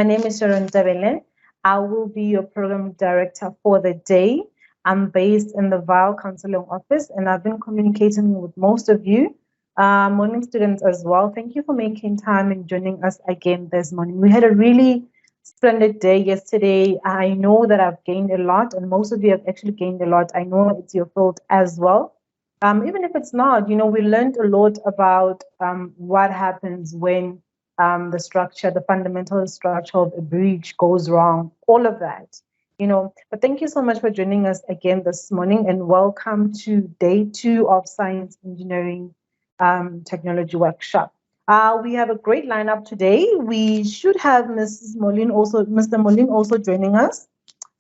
My name is Sharon Tabele. I will be your program director for the day. I'm based in the Vaal Counseling Office, and I've been communicating with most of you, morning students as well. Thank you for making time and joining us again this morning. We had a really splendid day yesterday. I know that I've gained a lot, and most of you have actually gained a lot. I know it's your field as well. Even if it's not, we learned a lot about what happens when the structure, the fundamental structure of a bridge goes wrong, all of that. But thank you so much for joining us again this morning, and welcome to day 2 of Science Engineering Technology Workshop. We have a great lineup today. We should have Mr. Molin also joining us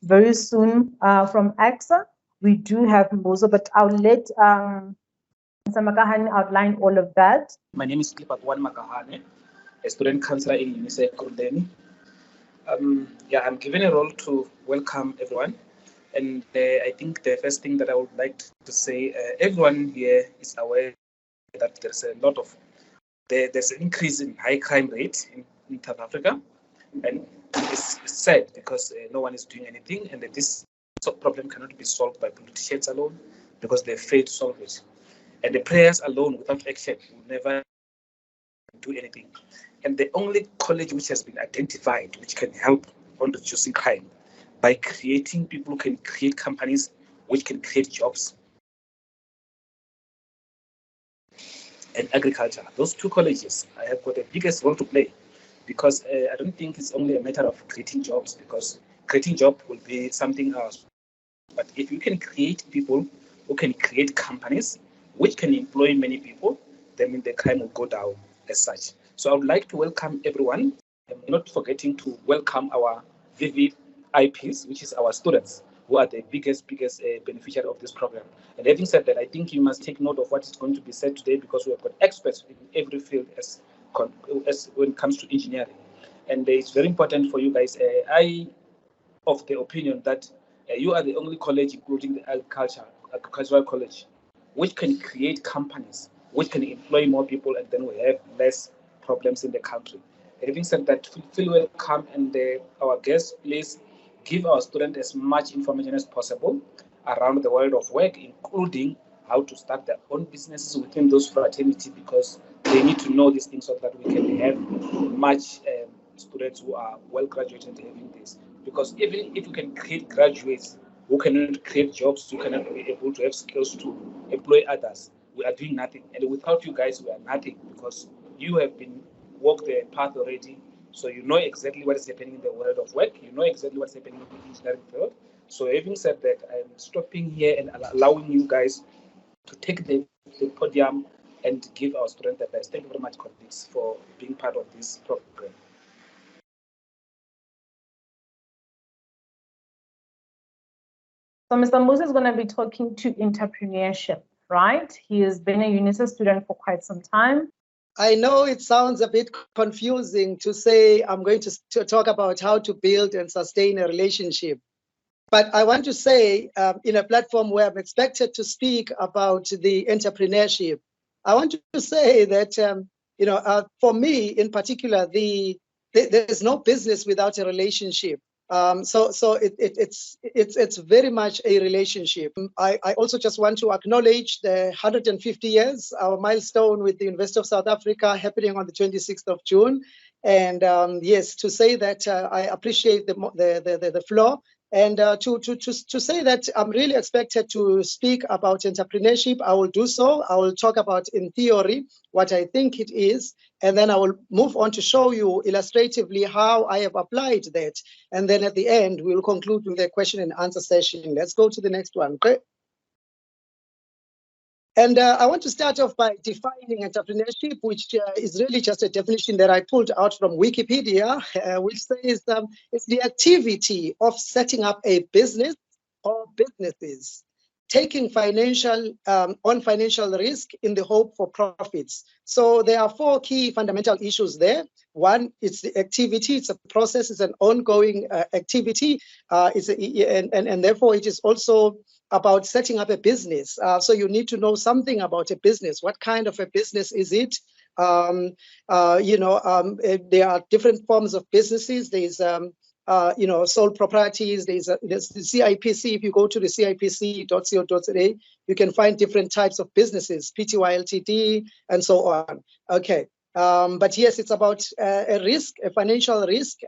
very soon from AXA. We do have Mbozo, but I'll let Mr. Makahane outline all of that. My name is Clipatwan Makahane, a student counselor in UNICEF Kurundeni. I'm given a role to welcome everyone. And I think the first thing that I would like to say, everyone here is aware that there's an increase in high crime rate in South Africa. And it's sad because no one is doing anything, and this problem cannot be solved by politicians alone because they fail to solve it. And the prayers alone without action will never do anything. And the only college which has been identified which can help on reducing crime by creating people who can create companies which can create jobs and agriculture. Those two colleges have got the biggest role to play, because I don't think it's only a matter of creating jobs, because creating jobs will be something else. But if you can create people who can create companies which can employ many people, then the crime will go down as such. So I would like to welcome everyone. I'm not forgetting to welcome our VVIPs, which is our students, who are the biggest beneficiary of this program. And having said that, I think you must take note of what is going to be said today, because we have got experts in every field as when it comes to engineering. And it's very important for you guys. I of the opinion that you are the only college, including the agricultural college, which can create companies, which can employ more people, and then we have less problems in the country. Having said that, feel welcome, and our guests, please give our students as much information as possible around the world of work, including how to start their own businesses within those fraternity, because they need to know these things so that we can have much students who are well graduated having this. Because even if you can create graduates who cannot create jobs, who cannot be able to have skills to employ others, we are doing nothing. And without you guys, we are nothing, because you have been walked the path already. So you know exactly what is happening in the world of work. You know exactly what's happening in the engineering field. So having said that, I'm stopping here and allowing you guys to take the podium and give our students the best. Thank you very much, colleagues, for being part of this program. So Mr. Mbusi is going to be talking to entrepreneurship, right? He has been a UNICEF student for quite some time. I know it sounds a bit confusing to say I'm going to talk about how to build and sustain a relationship. But I want to say, in a platform where I'm expected to speak about the entrepreneurship, I want to say that, for me in particular, there's no business without a relationship. So it's very much a relationship. I also just want to acknowledge the 150 years, our milestone with the University of South Africa happening on the 26th of June. And yes, to say that I appreciate the floor. And to say that I'm really expected to speak about entrepreneurship, I will do so. I will talk about in theory what I think it is, and then I will move on to show you illustratively how I have applied that. And then at the end, we will conclude with a question and answer session. Let's go to the next one. Okay. And I want to start off by defining entrepreneurship, which is really just a definition that I pulled out from Wikipedia, which says it's the activity of setting up a business or businesses, taking financial risk in the hope for profits. So there are 4 key fundamental issues there. One, it's the activity, it's a process, it's an ongoing activity, and therefore it is also about setting up a business. So you need to know something about a business. What kind of a business is it? There are different forms of businesses. There's sole proprieties. There's the CIPC. If you go to the CIPC.co.za, you can find different types of businesses, Pty Ltd, and so on. Okay. But yes, it's about a risk, a financial risk.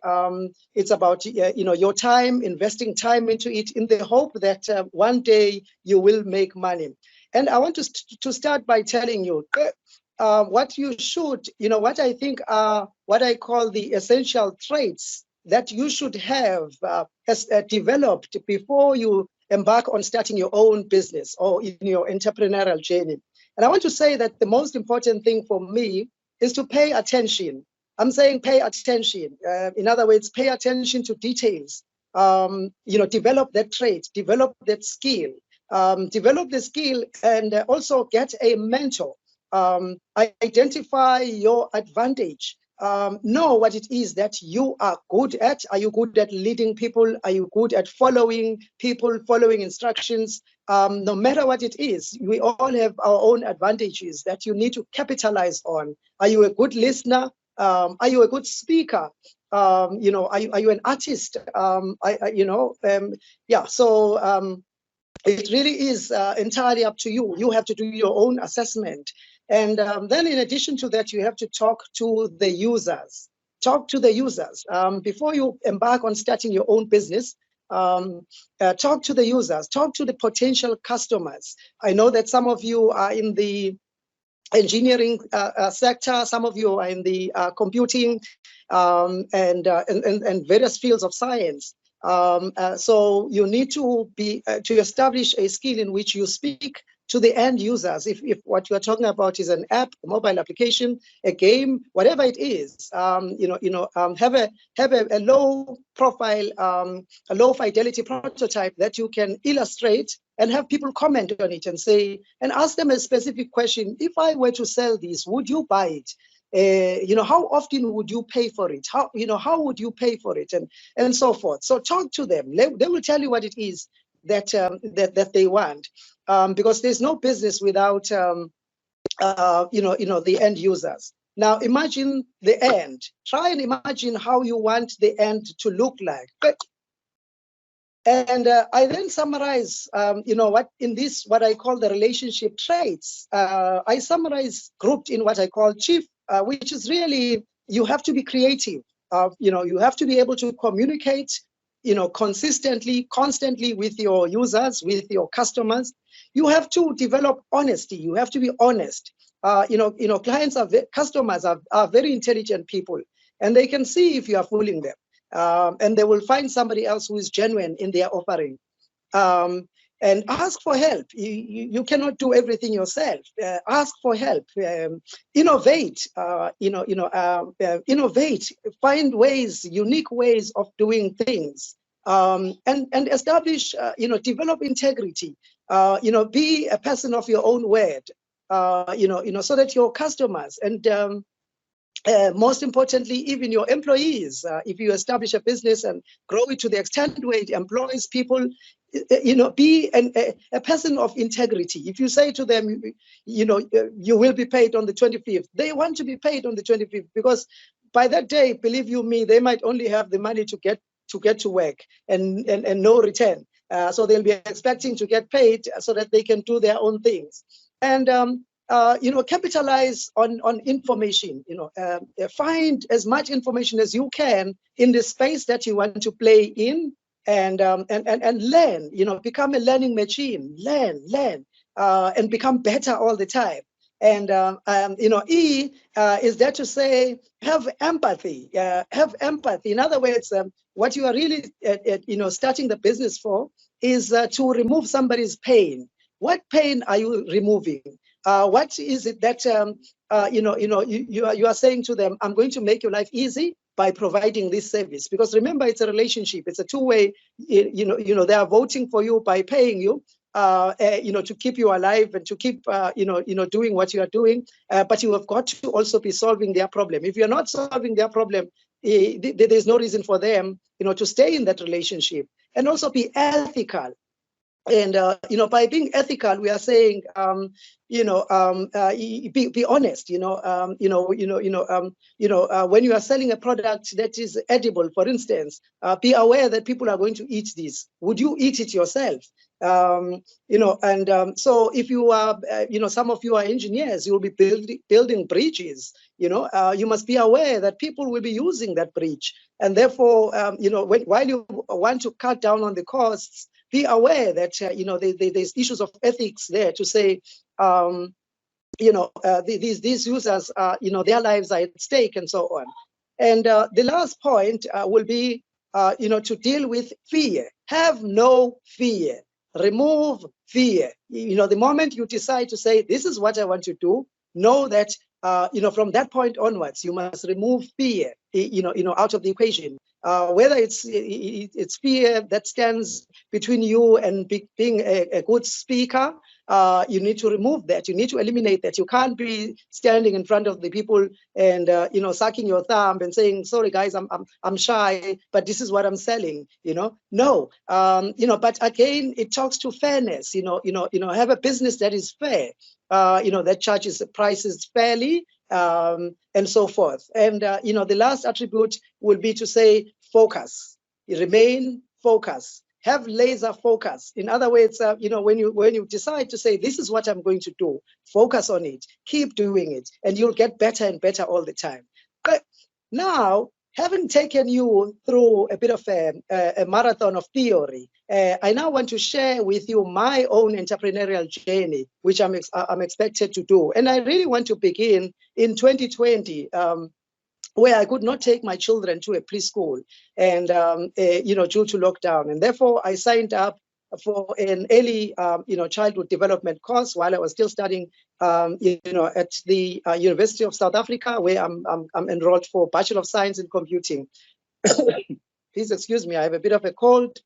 It's about your time, investing time into it, in the hope that one day you will make money. And I want to start by telling you what you should, what I think are what I call the essential traits that you should have developed before you embark on starting your own business or in your entrepreneurial journey. And I want to say that the most important thing for me is to pay attention. I'm saying pay attention. In other words, pay attention to details. Develop that trait, develop that skill, develop the skill, and also get a mentor. Identify your advantage. Know what it is that you are good at. Are you good at leading people? Are you good at following people, following instructions? No matter what it is, we all have our own advantages that you need to capitalize on. Are you a good listener? Are you a good speaker? Are you an artist? It really is entirely up to you. You have to do your own assessment. And then in addition to that, you have to talk to the users. Talk to the users. Before you embark on starting your own business, talk to the users, talk to the potential customers. I know that some of you are in the engineering sector, some of you are in the computing and various fields of science. So you need to to establish a skill in which you speak to the end users. If what you are talking about is an app, a mobile application, a game, whatever it is, have a low profile, a low fidelity prototype that you can illustrate and have people comment on it and say, and ask them a specific question. If I were to sell this, would you buy it? How often would you pay for it? How would you pay for it? And so forth. So talk to them. They will tell you what it is that they want, because there's no business without the end users. Now imagine the end. Try and imagine how you want the end to look like. And I then summarize, what I call the relationship traits. I summarize grouped in what I call chief, which is really, you have to be creative. You have to be able to communicate, consistently, constantly with your users, with your customers. You have to develop honesty. You have to be honest. Customers are very intelligent people, and they can see if you are fooling them. And they will find somebody else who is genuine in their offering. And ask for help. You cannot do everything yourself. Ask for help. Innovate. Innovate. Find ways, unique ways of doing things. And establish. Develop integrity. Be a person of your own word. So that your customers and most importantly, even your employees, if you establish a business and grow it to the extent where it employs people, be a person of integrity. If you say to them, you will be paid on the 25th, they want to be paid on the 25th, because by that day, believe you me, they might only have the money to get to work and no return. So they'll be expecting to get paid so that they can do their own things. And capitalize on information. Find as much information as you can in the space that you want to play in, and learn. Become a learning machine. Learn, and become better all the time. And E is there to say, have empathy. Have empathy. In other words, what you are really starting the business for is to remove somebody's pain. What pain are you removing? What is it that you are saying to them? I'm going to make your life easy by providing this service. Because remember, it's a relationship. It's a two-way. They are voting for you by paying you. To keep you alive and to keep doing what you are doing. But you have got to also be solving their problem. If you're not solving their problem, there's no reason for them to stay in that relationship. And also be ethical. And by being ethical, we are saying, be honest. When you are selling a product that is edible, for instance, be aware that people are going to eat this. Would you eat it yourself? So if you are, some of you are engineers, you will be building bridges. You must be aware that people will be using that bridge, and therefore, while you want to cut down on the costs, be aware that there's issues of ethics there to say, these users, their lives are at stake and so on. And the last point will be, to deal with fear. Have no fear. Remove fear. The moment you decide to say, this is what I want to do, know that, from that point onwards, you must remove fear, out of the equation. Whether it's fear that stands between you and being a good speaker, you need to remove that. You need to eliminate that. You can't be standing in front of the people and sucking your thumb and saying, "Sorry, guys, I'm shy, but this is what I'm selling." No. But again, it talks to fairness. Have a business that is fair. That charges prices fairly. And so forth. And the last attribute will be to say focus. Remain focused. Have laser focus. In other words, when you decide to say, this is what I'm going to do, focus on it, keep doing it, and you'll get better and better all the time. But now, having taken you through a bit of a marathon of theory, I now want to share with you my own entrepreneurial journey, which I'm expected to do. And I really want to begin in 2020, where I could not take my children to a preschool, and due to lockdown, and therefore I signed up for an early childhood development course while I was still studying at the University of South Africa, where I'm enrolled for Bachelor of Science in Computing. Please excuse me, I have a bit of a cold.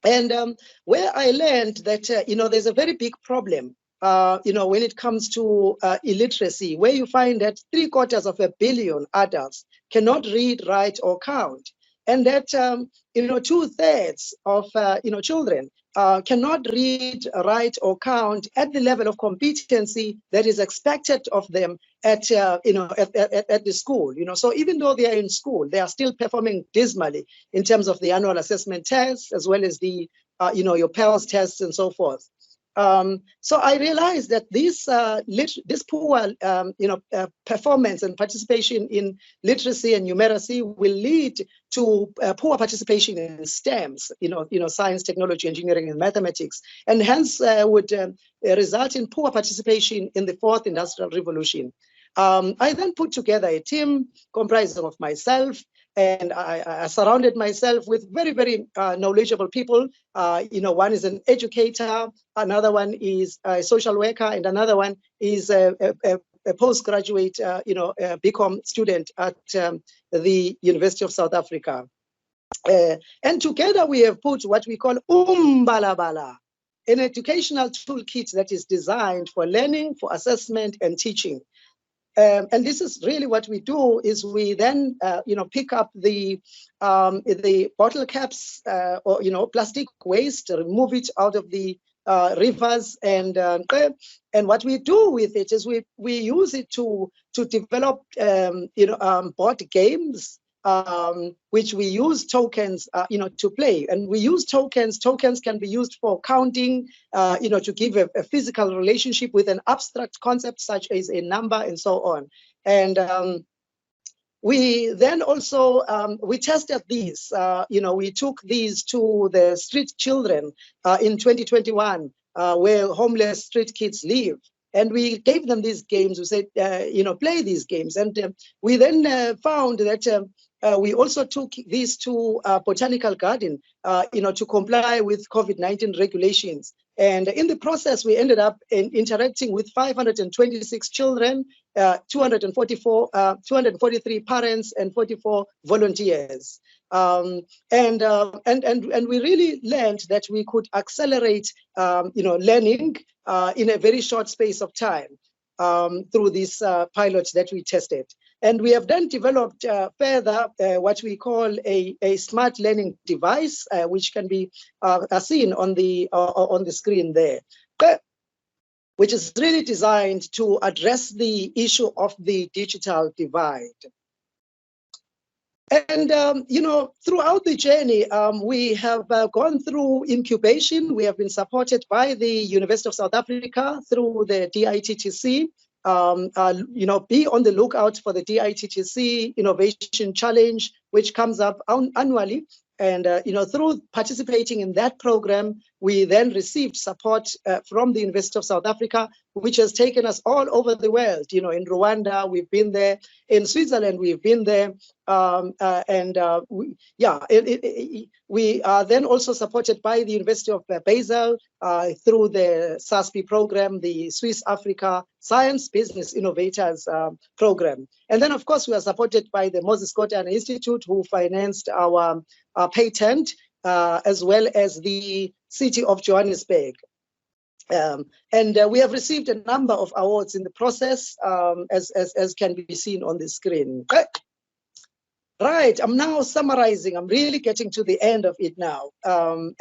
And where I learned that there's a very big problem when it comes to illiteracy, where you find that 750 million adults cannot read, write, or count, and that 2/3 of children cannot read, write, or count at the level of competency that is expected of them at the school. So even though they are in school, they are still performing dismally in terms of the annual assessment tests, as well as the your PELS tests and so forth. So I realized that this poor performance and participation in literacy and numeracy will lead to poor participation in STEMs, science, technology, engineering, and mathematics, and hence would result in poor participation in the fourth industrial revolution. I then put together a team comprising of myself, and I surrounded myself with very, very knowledgeable people. One is an educator, another one is a social worker, and another one is a postgraduate, BCom student at the University of South Africa. And together we have put what we call Umbalabala, an educational toolkit that is designed for learning, for assessment, and teaching. And this is really what we do, is we then, pick up the bottle caps or, plastic waste, remove it out of the rivers, and what we do with it is we use it to develop, board games, which we use tokens, to play. And we use tokens. Tokens can be used for counting, to give a physical relationship with an abstract concept such as a number and so on. And we then also, we tested these, we took these to the street children in 2021, where homeless street kids live. And we gave them these games. We said, play these games. And we then found that we also took these to Botanical Garden, to comply with COVID-19 regulations. And in the process, we ended up interacting with 526 children, 243 parents, and 44 volunteers. And we really learned that we could accelerate, learning in a very short space of time through these pilots that we tested. And we have then developed further what we call a smart learning device, which can be seen on the screen there, which is really designed to address the issue of the digital divide. And, throughout the journey, we have gone through incubation. We have been supported by the University of South Africa through the DITTC. Be on the lookout for the DITTC Innovation Challenge, which comes up annually. And, through participating in that program, we then received support from the University of South Africa, which has taken us all over the world. In Rwanda, we've been there. In Switzerland, we've been there. We are then also supported by the University of Basel through the SASP program, the Swiss Africa Science Business Innovators program. And then, of course, we are supported by the Moses Kotane Institute, who financed our patent, as well as the City of Johannesburg. We have received a number of awards in the process, as can be seen on the screen. Right, I'm now summarizing. I'm really getting to the end of it now, I'm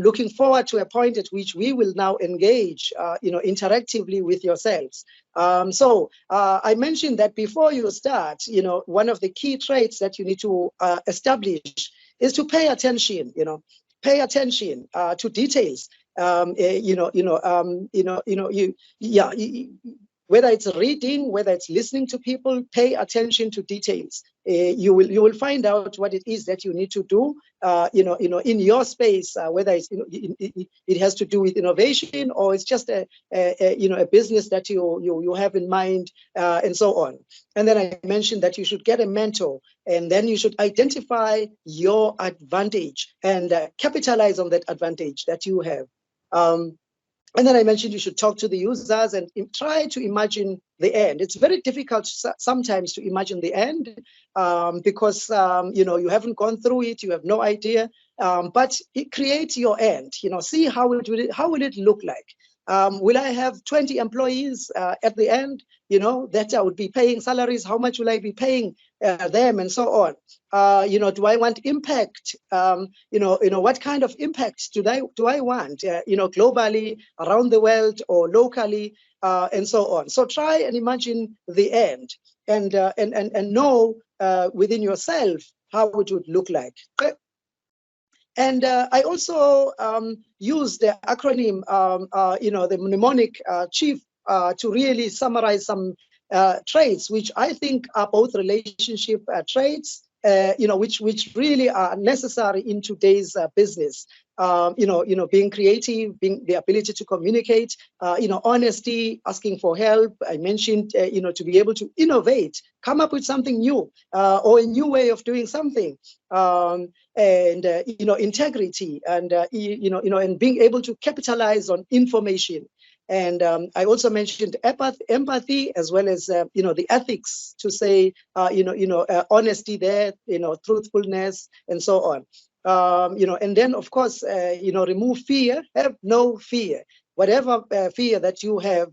looking forward to a point at which we will now engage, interactively with yourselves. I mentioned that before you start, one of the key traits that you need to establish is to pay attention. Pay attention to details. Whether it's reading, whether it's listening to people, pay attention to details. You will find out what it is that you need to do, in your space, whether it's, it has to do with innovation, or it's just a business that you have in mind, and so on. And then I mentioned that you should get a mentor, and then you should identify your advantage and capitalize on that advantage that you have. And then I mentioned you should talk to the users and try to imagine the end. It's very difficult sometimes to imagine the end because you haven't gone through it, you have no idea. But create your end. See how will it look like. Will I have 20 employees at the end? That I would be paying salaries. How much will I be paying them, and so on? Do I want impact? What kind of impact do I want? Globally, around the world, or locally, and so on. So try and imagine the end, and know within yourself how it would look like. And I also use the acronym, the mnemonic chief, to really summarize some traits, which I think are both relationship traits, which really are necessary in today's business. Being creative, being the ability to communicate, honesty, asking for help. I mentioned, to be able to innovate, come up with something new, or a new way of doing something, and integrity, and and being able to capitalize on information. And I also mentioned empathy, as well as the ethics, to say honesty there, truthfulness, and so on. And then, of course, remove fear. Have no fear. Whatever fear that you have,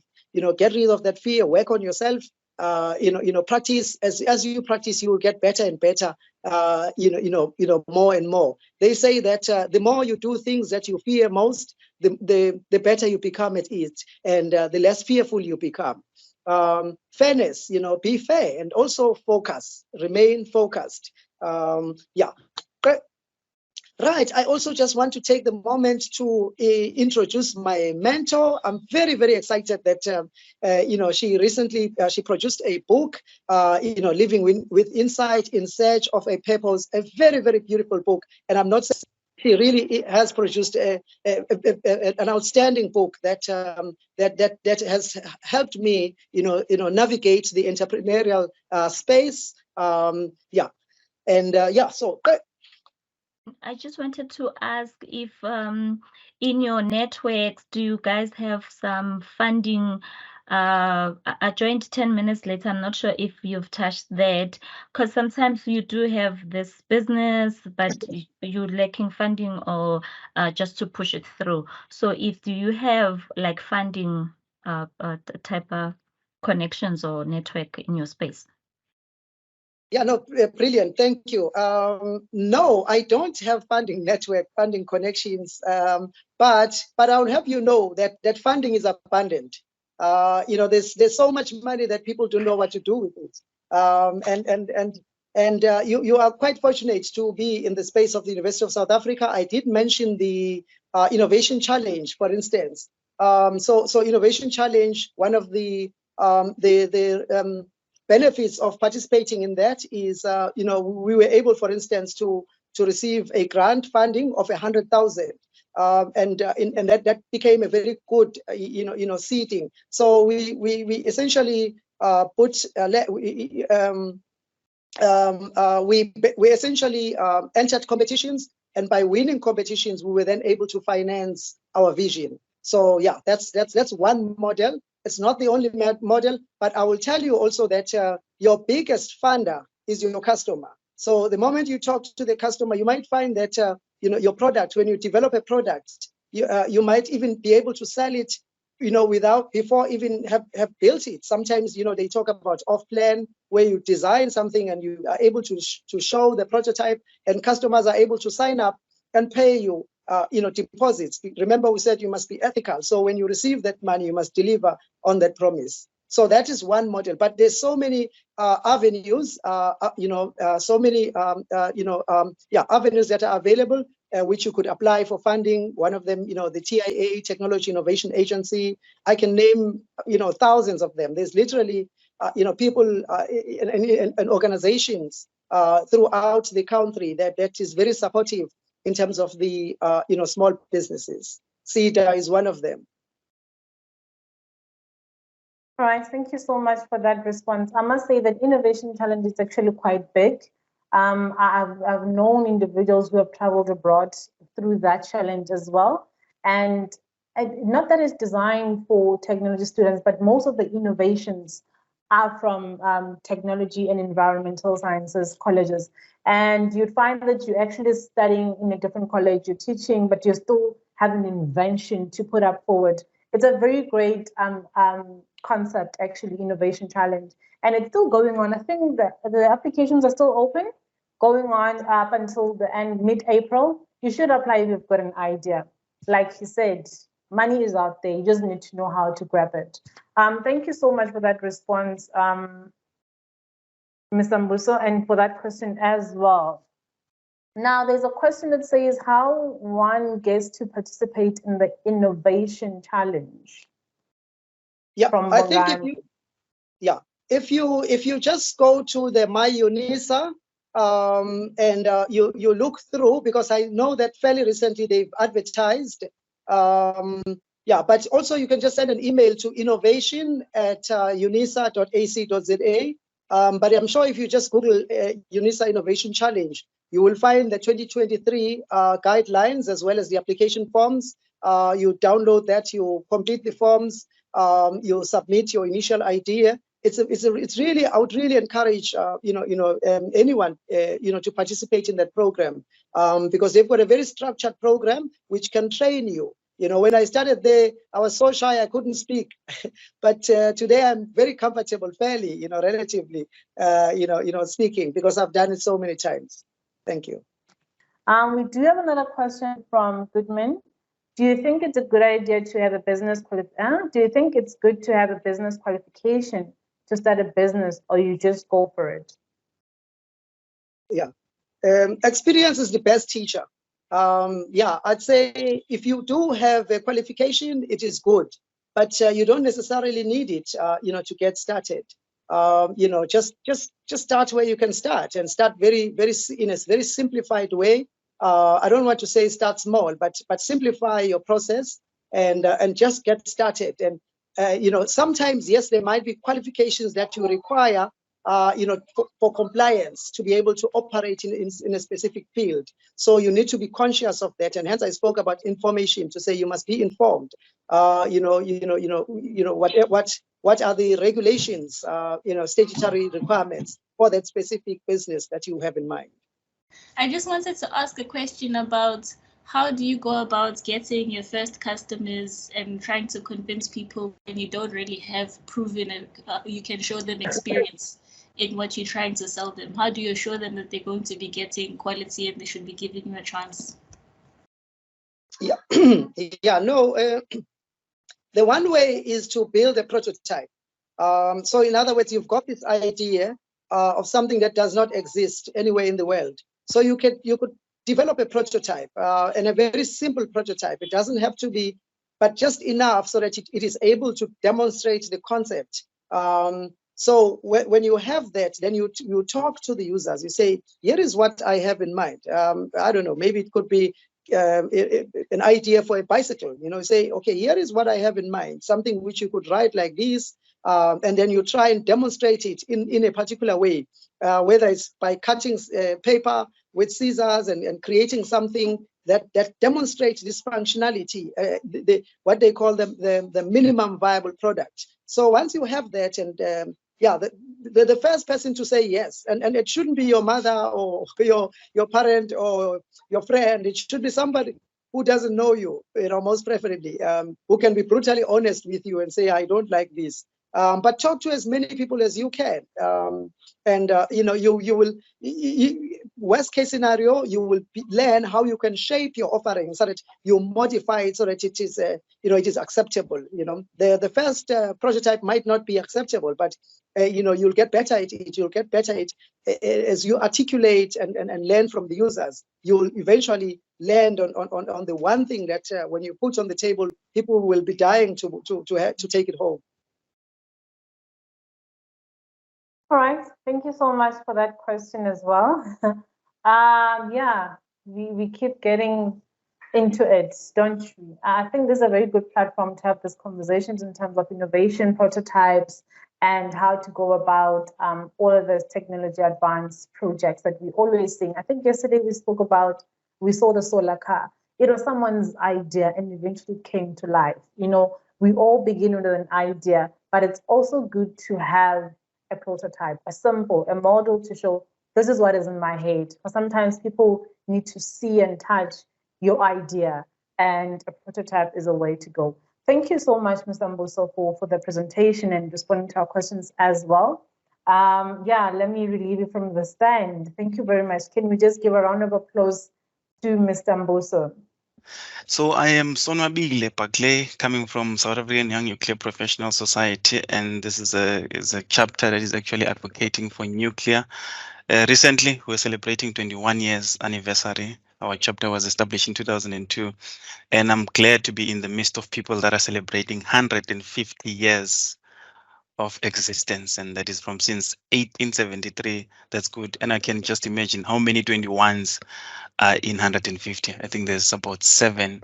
get rid of that fear. Work on yourself. Practice. As you practice, you will get better and better. More and more. They say that the more you do things that you fear most, the better you become at it, and the less fearful you become. Fairness. Be fair, and also focus. Remain focused. Right. I also just want to take the moment to introduce my mentor. I'm very, very excited that, she recently, she produced a book, Living with Insight in Search of a Purpose, a very, very beautiful book. And I'm not saying she really has produced an outstanding book that has helped me, navigate the entrepreneurial space. So. I just wanted to ask if in your networks, do you guys have some funding? I joined 10 minutes later. I'm not sure if you've touched that, because sometimes you do have this business, but you're lacking funding, or just to push it through. So do you have like funding type of connections or network in your space? Yeah, no, brilliant. Thank you. No, I don't have funding network, funding connections, but I'll help you know that funding is abundant. There's so much money that people don't know what to do with it. You are quite fortunate to be in the space of the University of South Africa. I did mention the Innovation Challenge, for instance. So Innovation Challenge, one of the benefits of participating in that is, we were able, for instance, to receive a grant funding of 100,000. And that became a very good, seeding. So we essentially we essentially entered competitions, and by winning competitions, we were then able to finance our vision. So yeah, that's one model. It's not the only model, but I will tell you also that your biggest funder is your customer. So the moment you talk to the customer, you might find that your product, when you develop a product, you might even be able to sell it, before even have built it. Sometimes, they talk about off-plan, where you design something and you are able to show the prototype, and customers are able to sign up and pay you, deposits. Remember, we said you must be ethical. So when you receive that money, you must deliver on that promise. So that is one model, but there's so many avenues, so many, avenues that are available, which you could apply for funding. One of them, the TIA, Technology Innovation Agency. I can name, thousands of them. There's literally, people and organizations throughout the country that is very supportive in terms of the, small businesses. CEDA is one of them. All right, thank you so much for that response. I must say that Innovation Challenge is actually quite big. I've known individuals who have traveled abroad through that challenge as well. And not that it's designed for technology students, but most of the innovations are from technology and environmental sciences colleges. And you'd find that you're actually studying in a different college, you're teaching, but you still have an invention to put up forward. It's a very great concept, actually, Innovation Challenge. And it's still going on. I think that the applications are still open, going on up until the end, mid-April. You should apply if you've got an idea. Like he said, money is out there. You just need to know how to grab it. Thank you so much for that response, Mr. Mbuso, and for that question as well. Now, there's a question that says how one gets to participate in the Innovation Challenge. Yeah, I think if you just go to the My UNISA and you look through, because I know that fairly recently they've advertised. But also you can just send an email to innovation@unisa.ac.za. But I'm sure if you just Google UNISA Innovation Challenge, you will find the 2023 guidelines as well as the application forms. You download that, you complete the forms, you submit your initial idea. It's really, I would really encourage anyone to participate in that program, because they've got a very structured program which can train you. When I started there, I was so shy I couldn't speak, but today I'm very comfortable, fairly, relatively, speaking, because I've done it so many times. Thank you. We do have another question from Goodman. Do you think it's a good idea to have a business do you think it's good to have a business qualification to start a business, or you just go for it? Yeah, experience is the best teacher. I'd say if you do have a qualification, it is good, but you don't necessarily need it, to get started. Just start where you can start, and start very in a very simplified way. I don't want to say start small, but simplify your process and just get started. And sometimes, yes, there might be qualifications that you require, for compliance to be able to operate in a specific field. So you need to be conscious of that. And hence I spoke about information, to say you must be informed. What are the regulations, statutory requirements for that specific business that you have in mind. I just wanted to ask a question about how do you go about getting your first customers and trying to convince people when you don't really have proven you can show them experience in what you're trying to sell them? How do you assure them that they're going to be getting quality and they should be giving you a chance? Yeah, yeah, no. The one way is to build a prototype. So in other words, you've got this idea of something that does not exist anywhere in the world. So you could develop a prototype and a very simple prototype. It doesn't have to be, but just enough so that it is able to demonstrate the concept. So when you have that, then you talk to the users. You say, here is what I have in mind. I don't know, maybe it could be an idea for a bicycle. You know, say, okay, here is what I have in mind, something which you could write like this, and then you try and demonstrate it in a particular way, whether it's by cutting paper with scissors and creating something that demonstrates this functionality, what they call the minimum viable product. So once you have that, and yeah, the first person to say yes, and it shouldn't be your mother or your parent or your friend. It should be somebody who doesn't know you, most preferably, who can be brutally honest with you and say, I don't like this. But talk to as many people as you can. And you will, worst case scenario, you will learn how you can shape your offering so that you modify it so that it is, it is acceptable. The first prototype might not be acceptable, but you'll get better at it. You'll get better at as you articulate and learn from the users. You'll eventually land on the one thing that when you put on the table, people will be dying to take it home. All right, thank you so much for that question as well. Yeah, we keep getting into it, don't we? I think this is a very good platform to have these conversations in terms of innovation, prototypes, and how to go about all of those technology advanced projects that we always see. I think yesterday we saw the solar car. It was someone's idea and eventually came to life. We all begin with an idea, but it's also good to have a prototype, a model to show this is what is in my head. Or sometimes people need to see and touch your idea, and a prototype is a way to go. Thank you so much, Mr. Mbuso, for the presentation and responding to our questions as well. Yeah, let me relieve you from the stand. Thank you very much. Can we just give a round of applause to Mr. Mbuso? So I am Sonwabile Pakle, coming from South African Young Nuclear Professional Society, and this is a chapter that is actually advocating for nuclear. Recently, we're celebrating 21 years anniversary. Our chapter was established in 2002, and I'm glad to be in the midst of people that are celebrating 150 years of existence, and that is from since 1873. That's good, and I can just imagine how many 21s are in 150. I think there's about 7.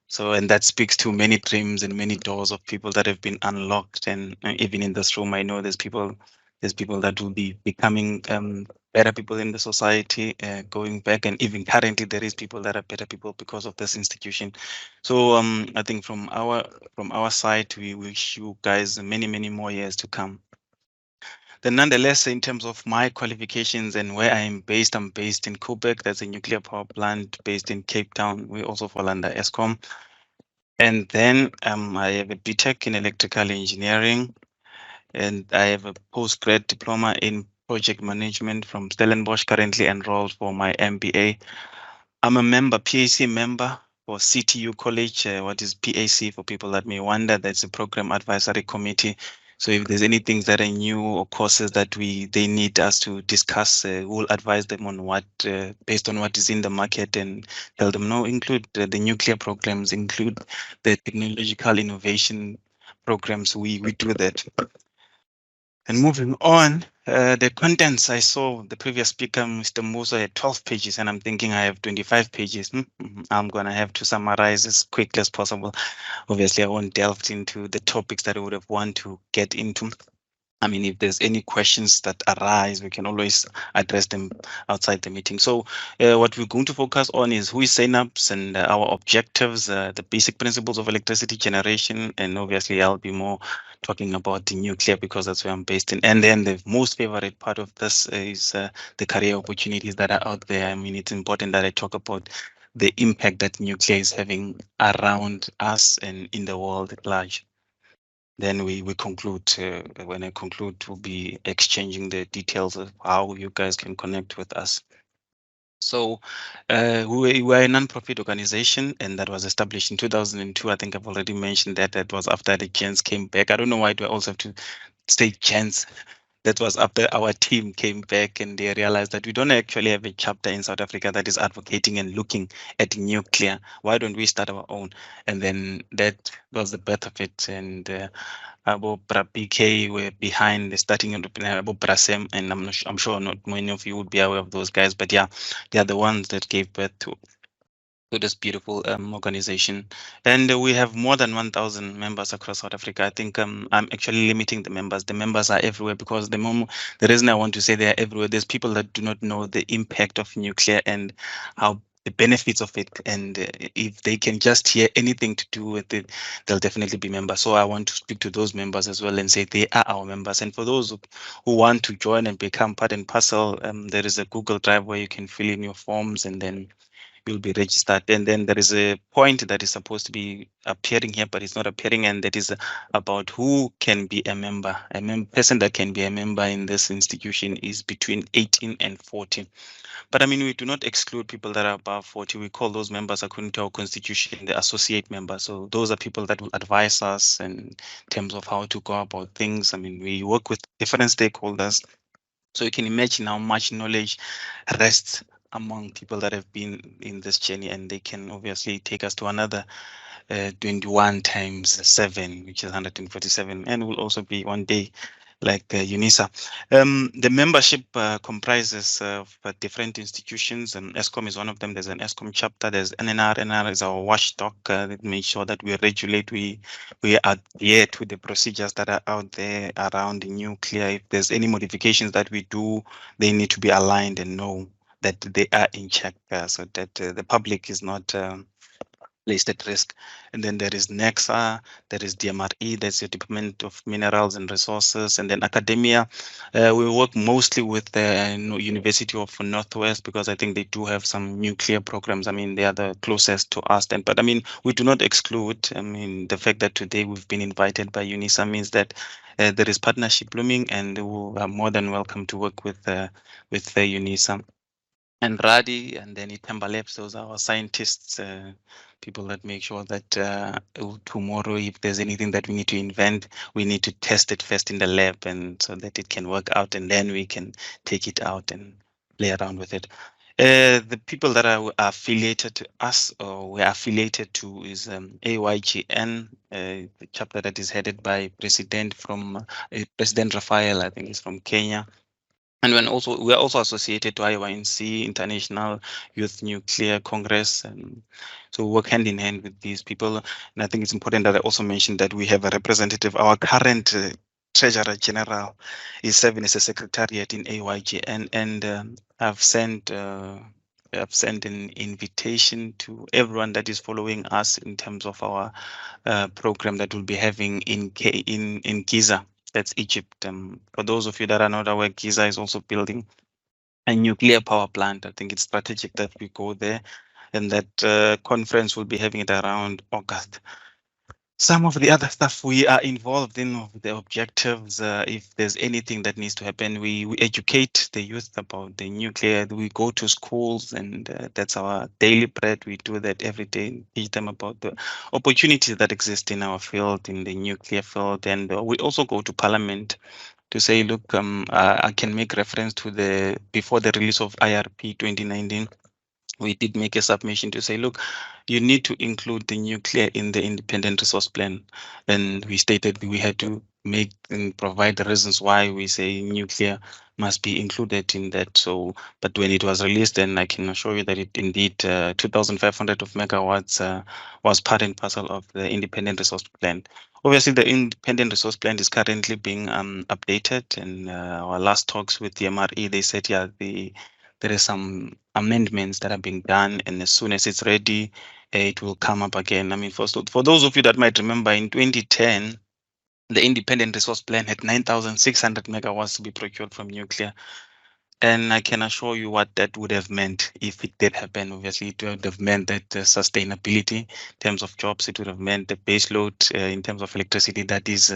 So, and that speaks to many dreams and many doors of people that have been unlocked. And even in this room, I know there's people that will be becoming better people in the society, going back. And even currently, there is people that are better people because of this institution. So I think from our side, we wish you guys many, many more years to come. Then nonetheless, in terms of my qualifications and where I'm based in Koeberg. That's a nuclear power plant based in Cape Town. We also fall under Eskom. And then I have a BTech in electrical engineering, and I have a postgrad diploma in project management from Stellenbosch, currently enrolled for my MBA. I'm a PAC member for CTU College. What is PAC for people that may wonder? That's a program advisory committee. So if there's anything that are new or courses that they need us to discuss, we'll advise them on what, based on what is in the market, and tell them, no, include the nuclear programs, include the technological innovation programs. We do that. And moving on, the contents, I saw the previous speaker, Mr. Musa, had 12 pages, and I'm thinking I have 25 pages. I'm going to have to summarize as quickly as possible. Obviously, I won't delve into the topics that I would have wanted to get into. I mean, if there's any questions that arise, we can always address them outside the meeting. So what we're going to focus on is who is synapse and our objectives, the basic principles of electricity generation. And obviously, I'll be more talking about the nuclear because that's where I'm based in. And then the most favorite part of this is the career opportunities that are out there. I mean, it's important that I talk about the impact that nuclear is having around us and in the world at large. then we conclude. When I conclude, we'll be exchanging the details of how you guys can connect with us. So we are a non-profit organization, and that was established in 2002. I think I've already mentioned that. That was after the gents came back. I don't know why do I also have to say gents. That was after our team came back and they realized that we don't actually have a chapter in South Africa that is advocating and looking at nuclear. Why don't we start our own? And then that was the birth of it. And Abo PK were behind the starting of Abo Brasem, and I'm sure not many of you would be aware of those guys, but yeah, they are the ones that gave birth to this beautiful organization. And we have more than 1,000 members across South Africa. I think I'm actually limiting the members. The members are everywhere because the reason I want to say they are everywhere, there's people that do not know the impact of nuclear and how the benefits of it. And if they can just hear anything to do with it, they'll definitely be members. So I want to speak to those members as well and say they are our members. And for those who want to join and become part and parcel, there is a Google Drive where you can fill in your forms and then you'll be registered. And then there is a point that is supposed to be appearing here, but it's not appearing. And that is about who can be a member. Person that can be a member in this institution is between 18 and 40. But I mean, we do not exclude people that are above 40. We call those members, according to our constitution, the associate members. So those are people that will advise us in terms of how to go about things. I mean, we work with different stakeholders. So you can imagine how much knowledge rests among people that have been in this journey, and they can obviously take us to another 21 times 7, which is 147, and will also be one day like UNISA. The membership comprises of different institutions, and ESCOM is one of them. There's an ESCOM chapter. There's NNR. NNR is our watchdog that makes sure that we regulate, we adhere to the procedures that are out there around nuclear. If there's any modifications that we do, they need to be aligned and know that they are in check, so that the public is not placed at risk. And then there is NEXA, there is DMRE, that's the Department of Minerals and Resources, and then academia. We work mostly with the University of Northwest because I think they do have some nuclear programs. I mean, they are the closest to us. But I mean, we do not exclude. I mean, the fact that today we've been invited by UNISA means that there is partnership blooming, and we are more than welcome to work with UNISA. And Radi and then Itamba Labs, those are our scientists, people that make sure that tomorrow, if there's anything that we need to invent, we need to test it first in the lab, and so that it can work out, and then we can take it out and play around with it. The people that are affiliated to us or we're affiliated to is AYGN, the chapter that is headed by President Rafael, I think he's from Kenya. And we are also associated to IYNC, International Youth Nuclear Congress, and so we work hand in hand with these people. And I think it's important that I also mention that we have a representative. Our current Treasurer General is serving as a secretariat in AYGN, and I've sent an invitation to everyone that is following us in terms of our program that we'll be having in Giza. That's Egypt. For those of you that are not aware, Giza is also building a nuclear power plant. I think it's strategic that we go there, and that conference will be having it around August. Some of the other stuff we are involved in, the objectives, if there's anything that needs to happen, we educate the youth about the nuclear. We go to schools, and that's our daily bread. We do that every day, teach them about the opportunities that exist in our field, in the nuclear field. And we also go to Parliament to say, look, I can make reference to before the release of IRP 2019. We did make a submission to say, look, you need to include the nuclear in the independent resource plan. And we stated we had to make and provide the reasons why we say nuclear must be included in that. So, but when it was released, then I can assure you that it indeed 2,500 of megawatts was part and parcel of the independent resource plan. Obviously, the independent resource plan is currently being updated, and our last talks with the MRE, they said, yeah, there is some amendments that are being done, and as soon as it's ready, it will come up again. I mean, for those of you that might remember, in 2010, the independent resource plan had 9,600 megawatts to be procured from nuclear. And I can assure you what that would have meant if it did happen. Obviously, it would have meant that sustainability in terms of jobs, it would have meant the base load in terms of electricity that is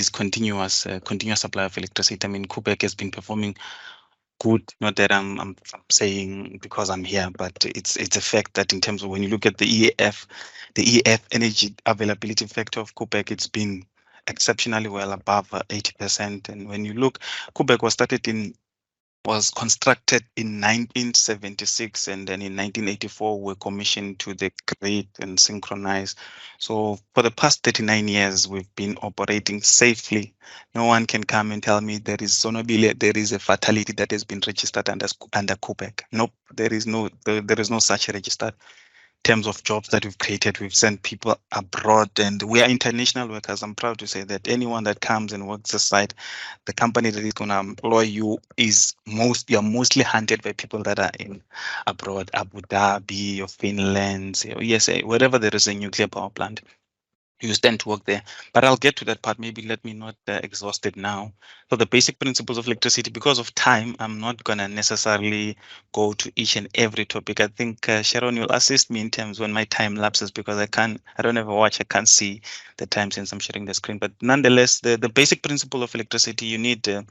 continuous, continuous supply of electricity. I mean, Quebec has been performing good. Not that I'm saying because I'm here, but it's a fact that in terms of when you look at the EF energy availability factor of Quebec, it's been exceptionally well above 80%. And when you look, Quebec was constructed in 1976, and then in 1984 were commissioned to the grid and synchronized. So for the past 39 years, we've been operating safely. No one can come and tell me there is there is a fatality that has been registered under Quebec. Nope, there is no such registered terms of jobs that we've created. We've sent people abroad, and we are international workers. I'm proud to say that anyone that comes and works aside, the company that is going to employ you you're mostly hunted by people that are in abroad, Abu Dhabi or Finland, or USA, wherever there is a nuclear power plant. You tend to work there. But I'll get to that part. Maybe let me not exhaust it now. So the basic principles of electricity, because of time, I'm not going to necessarily go to each and every topic. I think Sharon will assist me in terms when my time lapses, because I don't have a watch. I can't see the time since I'm sharing the screen. But nonetheless, the basic principle of electricity, you need a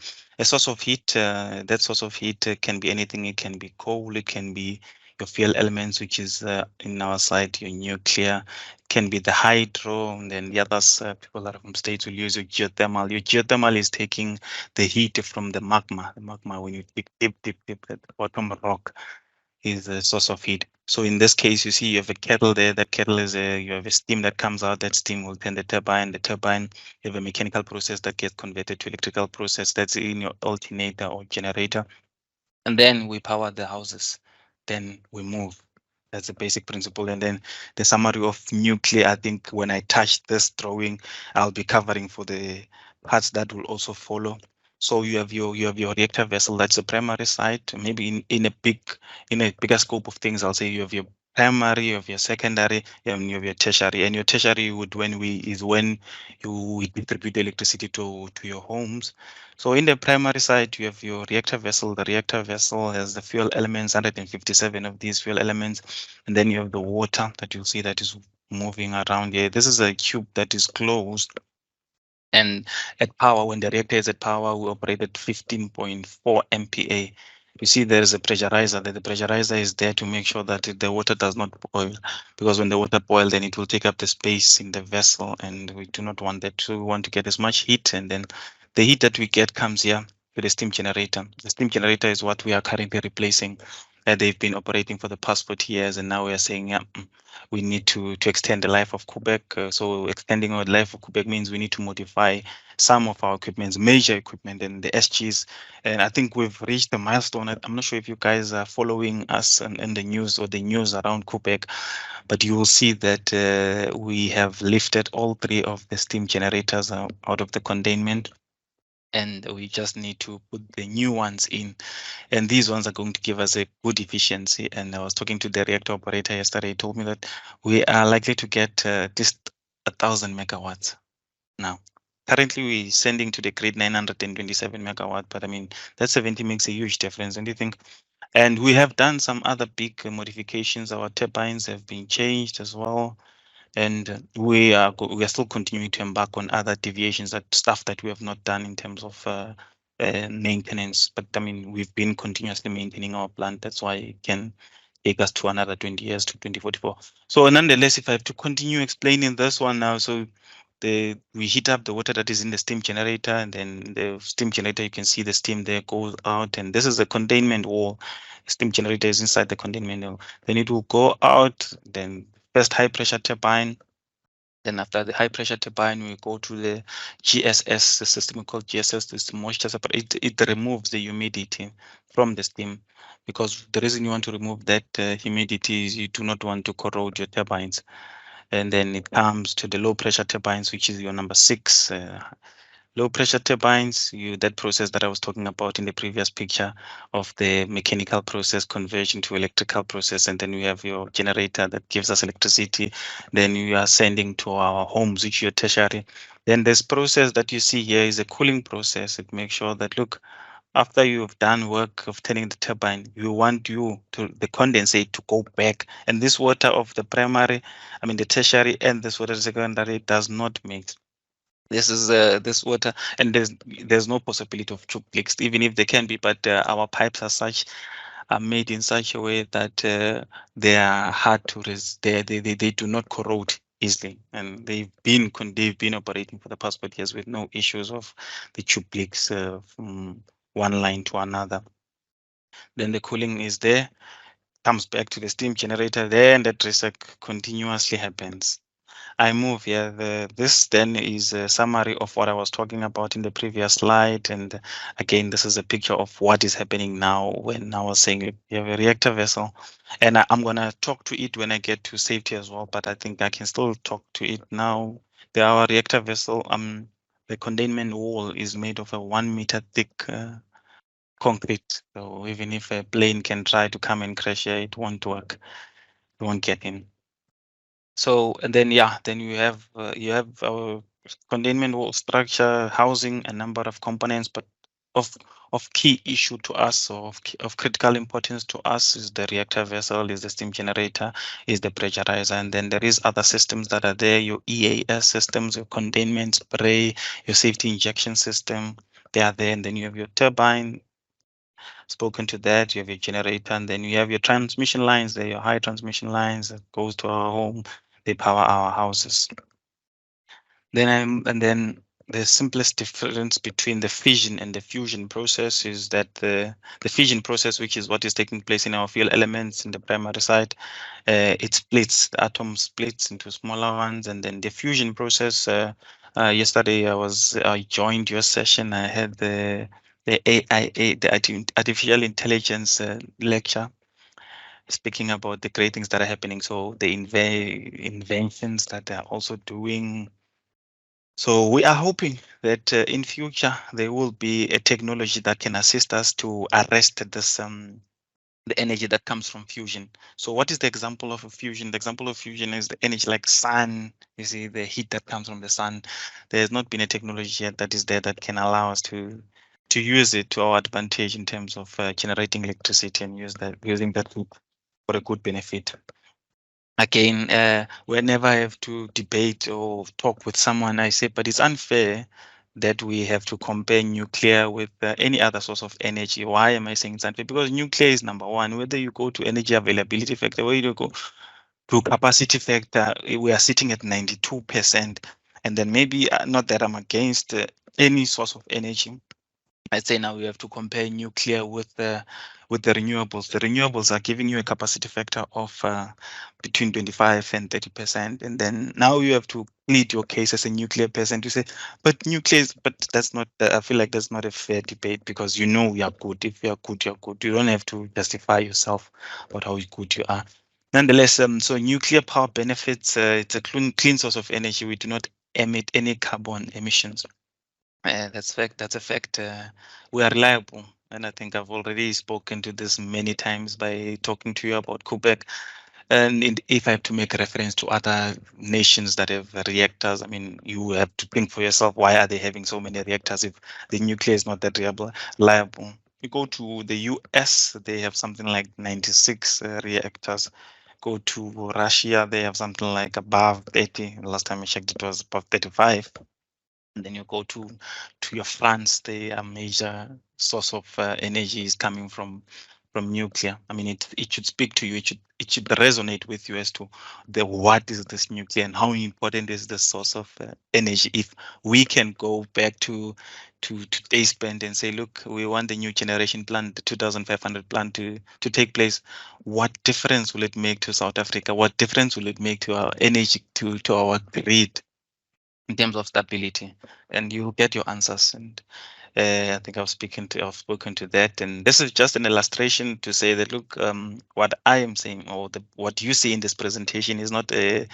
source of heat. That source of heat can be anything. It can be coal. It can be your fuel elements, which is in our side, your nuclear, can be the hydro, and then the others, people that are from states will use your geothermal. Your geothermal is taking the heat from the magma. The magma, when you dig deep at the bottom rock, is the source of heat. So in this case, you see you have a kettle there. That kettle is you have a steam that comes out. That steam will turn the turbine. The turbine, you have a mechanical process that gets converted to electrical process. That's in your alternator or generator. And then we power the houses. Then we move. That's the basic principle. And then the summary of nuclear, I think when I touch this drawing, I'll be covering for the parts that will also follow. So you have your reactor vessel, that's the primary site. Maybe in a bigger scope of things, I'll say you have your primary, you have your secondary, and you have your tertiary. And your tertiary would when you distribute electricity to your homes. So in the primary side, you have your reactor vessel. The reactor vessel has the fuel elements, 157 of these fuel elements. And then you have the water that you'll see that is moving around here. This is a cube that is closed. And at power, when the reactor is at power, we operate at 15.4 MPa. You see there is a pressurizer. The pressurizer is there to make sure that the water does not boil, because when the water boils, then it will take up the space in the vessel, and we do not want that. So we want to get as much heat, and then the heat that we get comes here to the steam generator. The steam generator is what we are currently replacing. They've been operating for the past 40 years, and now we are saying, yeah, we need to extend the life of Quebec. So extending our life of Quebec means we need to modify some of our equipment, major equipment, and the SGs. And I think we've reached a milestone. I'm not sure if you guys are following us in the news or the news around Quebec, but you will see that we have lifted all three of the steam generators out of the containment, and we just need to put the new ones in, and these ones are going to give us a good efficiency. And I was talking to the reactor operator yesterday. He told me that we are likely to get at least 1,000 megawatts now. Currently, we're sending to the grid 927 megawatt, but I mean that 70 makes a huge difference, don't you think? And we have done some other big modifications. Our turbines have been changed as well, and we are still continuing to embark on other deviations, that stuff that we have not done in terms of maintenance. But I mean, we've been continuously maintaining our plant. That's why it can take us to another 20 years, to 2044. So nonetheless, if I have to continue explaining this one now, so we heat up the water that is in the steam generator, and then the steam generator, you can see the steam there goes out, and this is the containment wall. Steam generator is inside the containment wall. Then it will go out, then first high pressure turbine. Then after the high pressure turbine, we go to the GSS, the system called GSS, this moisture separator. It removes the humidity from the steam, because the reason you want to remove that humidity is you do not want to corrode your turbines. And then it comes to the low pressure turbines, which is your number 6. Low pressure turbines, that process that I was talking about in the previous picture of the mechanical process conversion to electrical process. And then we have your generator that gives us electricity. Then you are sending to our homes, which is your tertiary. Then this process that you see here is a cooling process. It makes sure that, look, after you've done work of turning the turbine, you want the condensate to go back. And this water of the primary, the tertiary and this water secondary does not mix. This is this water, and there's no possibility of choke leaks, even if they can be, but our pipes are made in such a way that they are hard to they do not corrode easily, and they've been operating for the past 4 years with no issues of the tube leaks from one line to another. Then the cooling is there, comes back to the steam generator there, and that reset continuously happens. I move here. This then is a summary of what I was talking about in the previous slide. And again, this is a picture of what is happening now when I was saying you have a reactor vessel. And I'm going to talk to it when I get to safety as well, but I think I can still talk to it now. Our reactor vessel, the containment wall is made of a 1 meter thick concrete. So even if a plane can try to come and crash here, it won't work. It won't get in. So, and then then you have our containment wall structure, housing a number of components, but of key issue to us, or of critical importance to us, is the reactor vessel, is the steam generator, is the pressurizer, and then there is other systems that are there, your EAS systems, your containment spray, your safety injection system, they are there, and then you have your turbine. Spoken to that, you have your generator, and then you have your transmission lines there, your high transmission lines that goes to our home, they power our houses. And then the simplest difference between the fission and the fusion process is that the fission process, which is what is taking place in our fuel elements in the primary side, it splits, the atom splits into smaller ones, and then the fusion process. Yesterday I joined your session. I had the AIA, the artificial intelligence lecture, speaking about the great things that are happening. So the inventions that they are also doing. So we are hoping that in future there will be a technology that can assist us to arrest this the energy that comes from fusion. So what is the example of a fusion? The example of fusion is the energy like sun. You see the heat that comes from the sun. There has not been a technology yet that is there that can allow us to use it to our advantage in terms of generating electricity and using that heat for a good benefit. Again, whenever I have to debate or talk with someone, I say, but it's unfair that we have to compare nuclear with any other source of energy. Why am I saying it's unfair? Because nuclear is number one. Whether you go to energy availability factor, whether you go to capacity factor, we are sitting at 92%. And then maybe not that I'm against any source of energy. I'd say now we have to compare nuclear with the renewables. The renewables are giving you a capacity factor of between 25 and 30%, and then now you have to plead your case as a nuclear person to say, but nuclear is, but that's not. I feel like that's not a fair debate, because you know you are good. If you are good, you're good. You don't have to justify yourself about how good you are. Nonetheless, so nuclear power benefits. It's a clean source of energy. We do not emit any carbon emissions. That's fact. That's a fact. We are reliable, and I think I've already spoken to this many times by talking to you about Quebec. And if I have to make a reference to other nations that have reactors, I mean, you have to think for yourself, why are they having so many reactors if the nuclear is not that reliable? You go to the US, they have something like 96 reactors. Go to Russia, they have something like above 30. Last time I checked, it was above 35. And then you go to your France, the major source of energy is coming from nuclear. I mean, it should speak to you. It should resonate with you as to what is this nuclear and how important is this source of energy. If we can go back to today's band and say, look, we want the new generation plan, the 2500 plan to take place. What difference will it make to South Africa? What difference will it make to our energy, to our grid, in terms of stability? And you get your answers. And I think I've spoken to that. And this is just an illustration to say that, look, what I am saying, or what you see in this presentation, is not a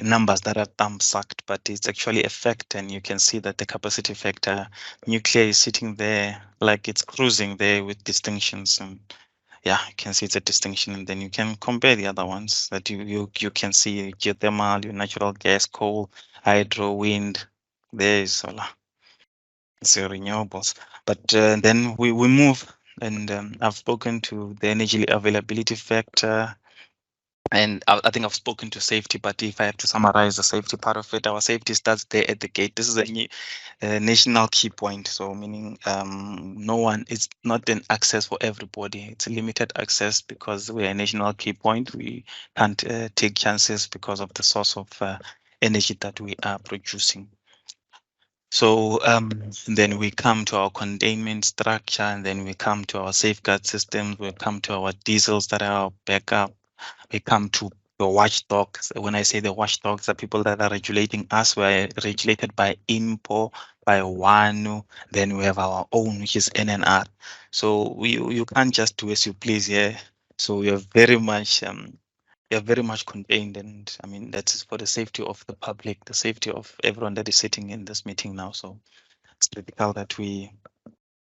numbers that are thumb sucked, but it's actually a fact. And you can see that the capacity factor, nuclear is sitting there like it's cruising there with distinctions. And yeah, you can see it's a distinction, and then you can compare the other ones that you can see: geothermal, your natural gas, coal, hydro, wind. There is solar. so renewables. But then we move, and I've spoken to the energy availability factor, and I think I've spoken to safety. But if I have to summarize the safety part of it, our safety starts there at the gate. This is a national key point. So meaning no one, it's not an access for everybody. It's a limited access because we're a national key point. We can't take chances because of the source of energy that we are producing. So then we come to our containment structure, and then we come to our safeguard systems. We come to our diesels that are our backup. We come to the watchdogs. When I say the watchdogs, are people that are regulating us. We're regulated by IMPO, by WANU. Then we have our own, which is NNR. So you can't just do as you please here. So we are very much contained, and I mean that's for the safety of the public, the safety of everyone that is sitting in this meeting now. So it's critical that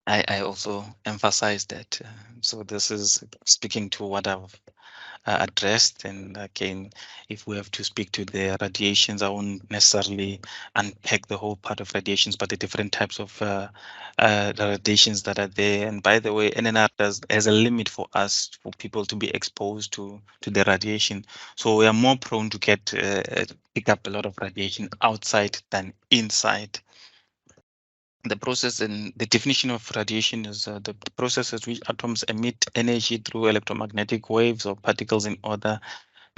I also emphasize that. So this is speaking to what I've addressed. And again, if we have to speak to the radiations, I won't necessarily unpack the whole part of radiations, but the different types of the radiations that are there. And by the way, NNR has a limit for us, for people to be exposed to the radiation. So we are more prone to pick up a lot of radiation outside than inside. The process and the definition of radiation is the process at which atoms emit energy through electromagnetic waves or particles in order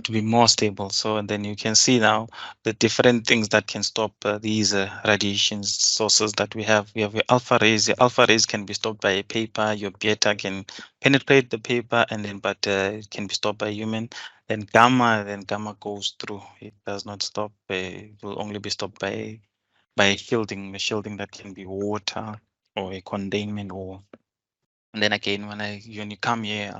to be more stable. So, and then you can see now the different things that can stop these radiation sources that we have. We have your alpha rays. Your alpha rays can be stopped by a paper. Your beta can penetrate the paper, and then it can be stopped by human. Then gamma goes through. It does not stop. It will only be stopped by shielding, the shielding that can be water or a containment. Or and then again, when you come here,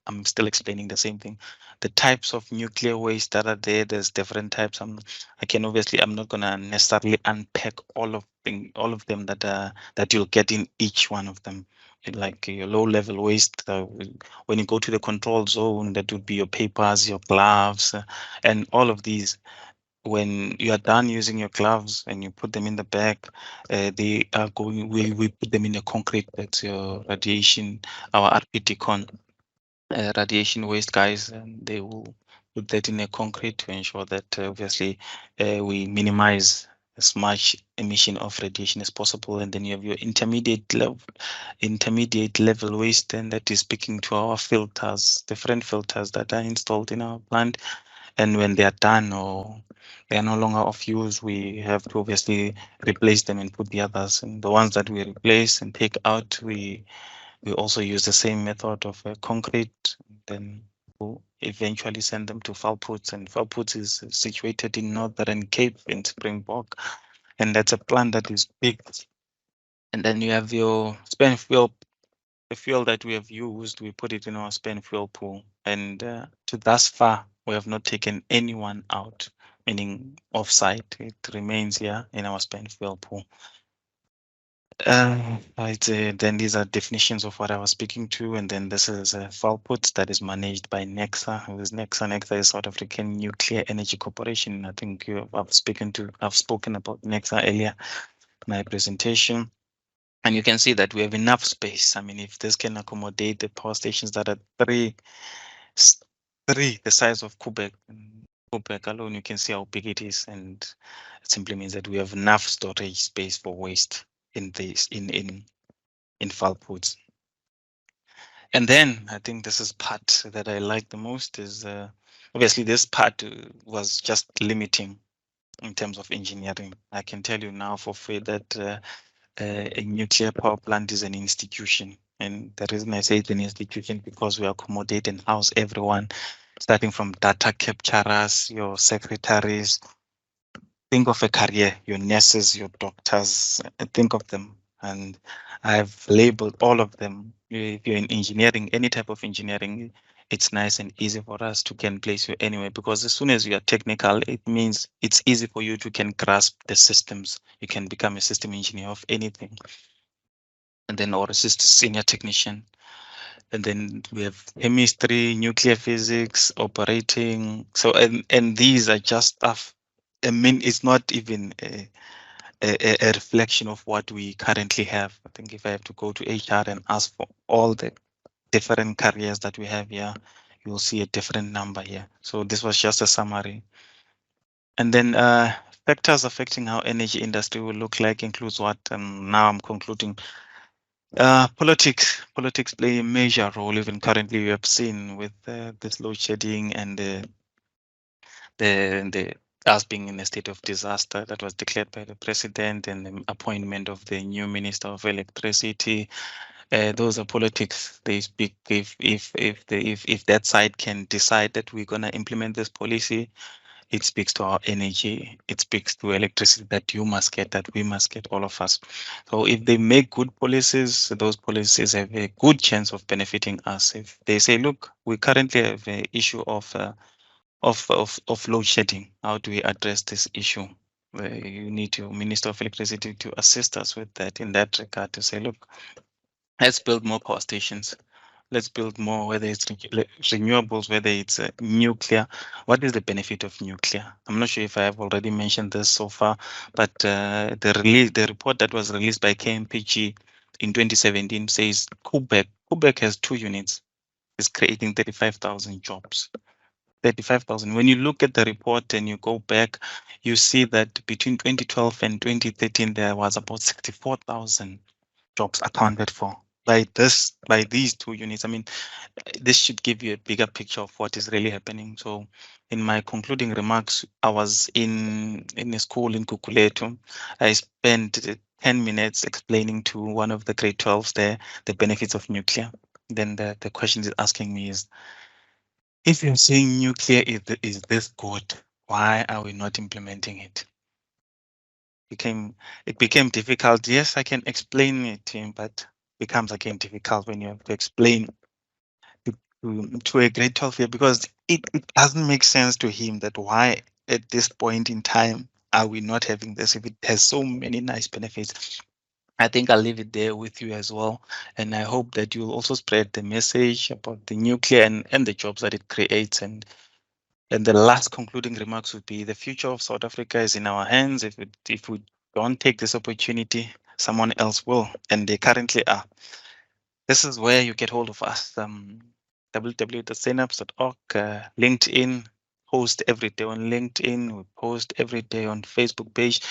I'm still explaining the same thing. The types of nuclear waste that are there, there's different types. I'm not gonna necessarily unpack all of them that you'll get in each one of them. Like your low level waste, when you go to the control zone, that would be your papers, your gloves, and all of these. When you are done using your gloves and you put them in the bag, they are going. We put them in a concrete. That's your radiation, our RPT radiation waste guys, and they will put that in a concrete to ensure that obviously we minimize as much emission of radiation as possible. And then you have your intermediate level waste, and that is speaking to our filters, different filters that are installed in our plant. And when they are done or they are no longer of use, we have to obviously replace them and put the others. And the ones that we replace and take out, we also use the same method of concrete. Then we'll eventually send them to Falpoots, and Falpoots is situated in Northern Cape in Springbok, and that's a plant that is big. And then you have your spent fuel. The fuel that we have used, we put it in our spent fuel pool, and to thus far we have not taken anyone out, meaning off-site. It remains here in our spent fuel pool. Then these are definitions of what I was speaking to, and then this is a Falput that is managed by NEXA. Who is NEXA? NEXA is South African Nuclear Energy Corporation. I think I've spoken about NEXA earlier in my presentation. And you can see that we have enough space. I mean, if this can accommodate the power stations that are three, the size of Quebec alone, you can see how big it is. And it simply means that we have enough storage space for waste in Falpoots. And then I think this is part that I like the most is obviously this part was just limiting in terms of engineering. I can tell you now for free that a nuclear power plant is an institution. And the reason I say it's an institution because we accommodate and house everyone, starting from data capturers, your secretaries. Think of a career, your nurses, your doctors, think of them. And I've labeled all of them. If you're in engineering, any type of engineering, it's nice and easy for us to can place you anywhere, because as soon as you are technical, it means it's easy for you to can grasp the systems. You can become a system engineer of anything, and then or a senior technician. And then we have chemistry, nuclear physics, operating. So and these are just stuff. I mean, it's not even a reflection of what we currently have. I think if I have to go to HR and ask for all the different careers that we have here, you'll see a different number here. So this was just a summary. And then factors affecting how energy industry will look like includes what now I'm concluding. Politics play a major role. Even currently, we have seen with this load shedding and the us being in a state of disaster that was declared by the president, and the appointment of the new minister of electricity. Those are politics. They speak if that side can decide that we're gonna implement this policy, it speaks to our energy. It speaks to electricity that you must get, that we must get, all of us. So if they make good policies, those policies have a good chance of benefiting us. If they say, look, we currently have an issue of load shedding. How do we address this issue? You need your Minister of Electricity to assist us with that in that regard, to say, look, let's build more power stations. Let's build more, whether it's renewables, whether it's nuclear. What is the benefit of nuclear? I'm not sure if I have already mentioned this so far, but the report that was released by KMPG in 2017 says Quebec has 2 units. It's creating 35,000 jobs. 35,000. When you look at the report and you go back, you see that between 2012 and 2013, there was about 64,000 jobs accounted for by these 2 units. I mean, this should give you a bigger picture of what is really happening. So in my concluding remarks, I was in a school in Kukuletu. I spent 10 minutes explaining to one of the grade 12s there the benefits of nuclear. Then the question is asking me is, if you're saying nuclear is this good, why are we not implementing it? It became difficult. Yes, I can explain it to him, but becomes again difficult when you have to explain to a grade 12 year, because it doesn't make sense to him that why at this point in time are we not having this if it has so many nice benefits. I think I'll leave it there with you as well. And I hope that you'll also spread the message about the nuclear and the jobs that it creates. And the last concluding remarks would be the future of South Africa is in our hands. If we don't take this opportunity, someone else will, and they currently are. This is where you get hold of us. www.synapse.org, LinkedIn, post every day on LinkedIn, we post every day on Facebook page.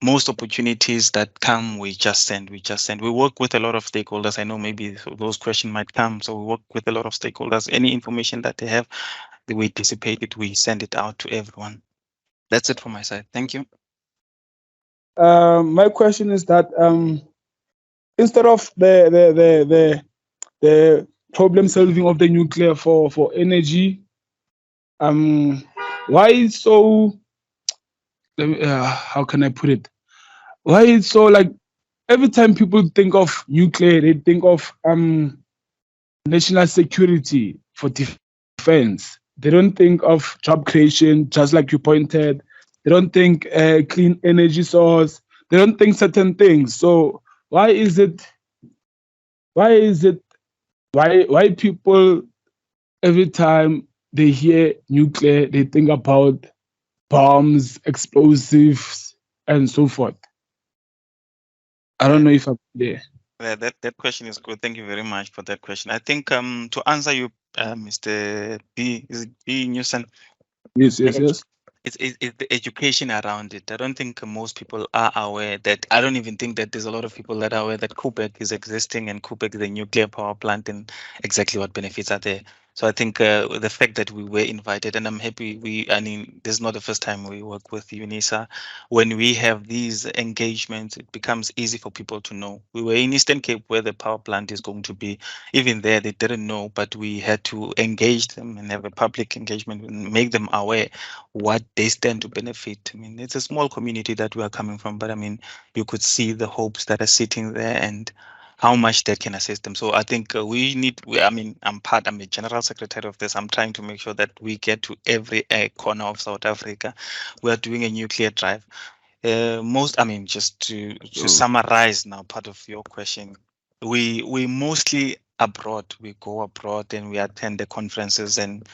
Most opportunities that come, we just send. We work with a lot of stakeholders. I know maybe those questions might come. So we work with a lot of stakeholders. Any information that they have, we dissipate it, we send it out to everyone. That's it from my side. Thank you. My question is that instead of the problem solving of the nuclear for energy, why so? How can I put it? Why it's so like every time people think of nuclear, they think of national security for defense. They don't think of job creation, just like you pointed. They don't think clean energy source. They don't think certain things. So why people every time they hear nuclear, they think about bombs, explosives, and so forth? I don't know if I'm there. That question is good. Thank you very much for that question. I think to answer you, Mr. B, is it B Newson? Yes. It's the education around it. I don't think most people are aware that. I don't even think that there's a lot of people that are aware that Quebec is existing, and Quebec is a nuclear power plant, and exactly what benefits are there. So I think the fact that we were invited, and I'm happy I mean, this is not the first time we work with UNISA. When we have these engagements, it becomes easy for people to know. We were in Eastern Cape where the power plant is going to be. Even there, they didn't know, but we had to engage them and have a public engagement and make them aware what they stand to benefit. I mean, it's a small community that we are coming from, but I mean, you could see the hopes that are sitting there and how much that can assist them. So I think I'm a general secretary of this. I'm trying to make sure that we get to every corner of South Africa. We are doing a nuclear drive. Just to summarize now part of your question, we mostly abroad. We go abroad and we attend the conferences, and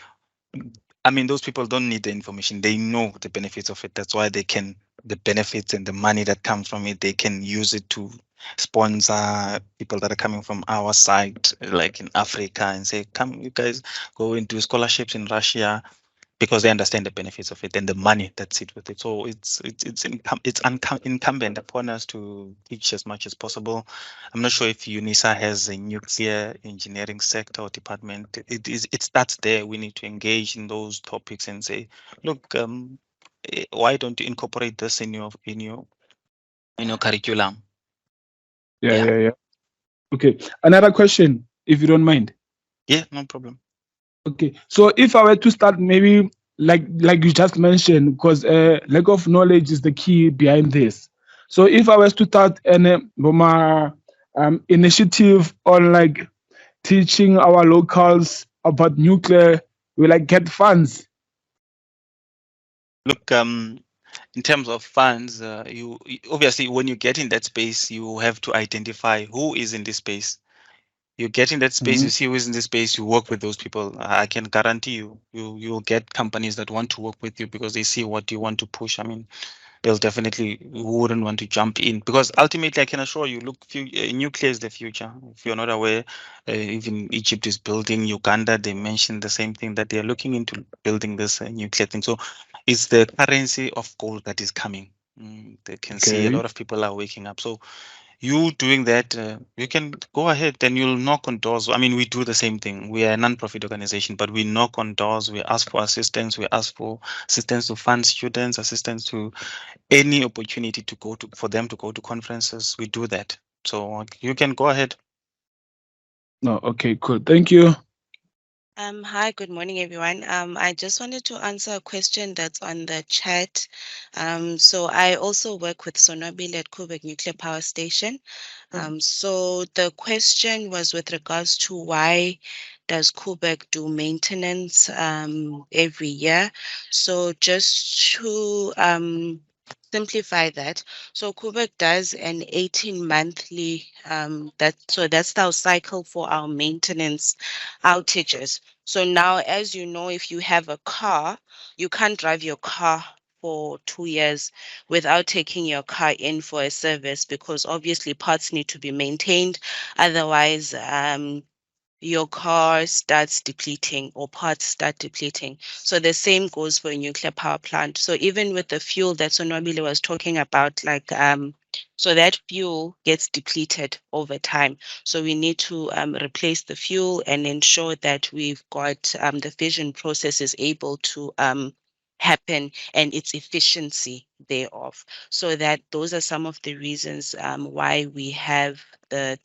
I mean, those people don't need the information. They know the benefits of it. That's why they can the benefits and the money that comes from it, they can use it to sponsor people that are coming from our side, like in Africa, and say, come, you guys go into scholarships in Russia, because they understand the benefits of it and the money that sits with it. So it's incumbent upon us to teach as much as possible. I'm not sure if UNISA has a nuclear engineering sector or department. It starts there. We need to engage in those topics and say, look, why don't you incorporate this in your curriculum? Yeah. Okay. Another question, if you don't mind. Yeah, no problem. Okay. So if I were to start, maybe like you just mentioned, because lack of knowledge is the key behind this. So if I was to start an initiative on like teaching our locals about nuclear, will I get funds? Look, in terms of funds, you obviously, when you get in that space, you have to identify who is in this space. You get in that space, you see who is in this space, you work with those people. I can guarantee you'll get companies that want to work with you because they see what you want to push. I mean, they'll definitely wouldn't want to jump in, because ultimately I can assure you, look, nuclear is the future. If you're not aware, even Egypt is building, Uganda, they mentioned the same thing, that they're looking into building this nuclear thing. So it's the currency of gold that is coming. They can see a lot of people are waking up. So you doing that, you can go ahead, then you'll knock on doors. I mean, we do the same thing. We are a non-profit organization, but we knock on doors, we ask for assistance, we ask for assistance to fund students, assistance to any opportunity to go to, for them to go to conferences. We do that. So you can go ahead. No, okay, cool. Thank you. Hi, good morning, everyone. I just wanted to answer a question that's on the chat. So I also work with Sonobile at Kubek Nuclear Power Station. So the question was with regards to why does Kubek do maintenance every year? So just to simplify that, so Kubek does an 18-monthly that's our cycle for our maintenance outages. So now, as you know, if you have a car, you can't drive your car for 2 years without taking your car in for a service, because obviously parts need to be maintained. Otherwise, your car starts depleting or parts start depleting. So the same goes for a nuclear power plant. So even with the fuel that Sonwabile was talking about, like so that fuel gets depleted over time. So we need to replace the fuel and ensure that we've got the fission process is able to happen and its efficiency thereof. So that those are some of the reasons why we have the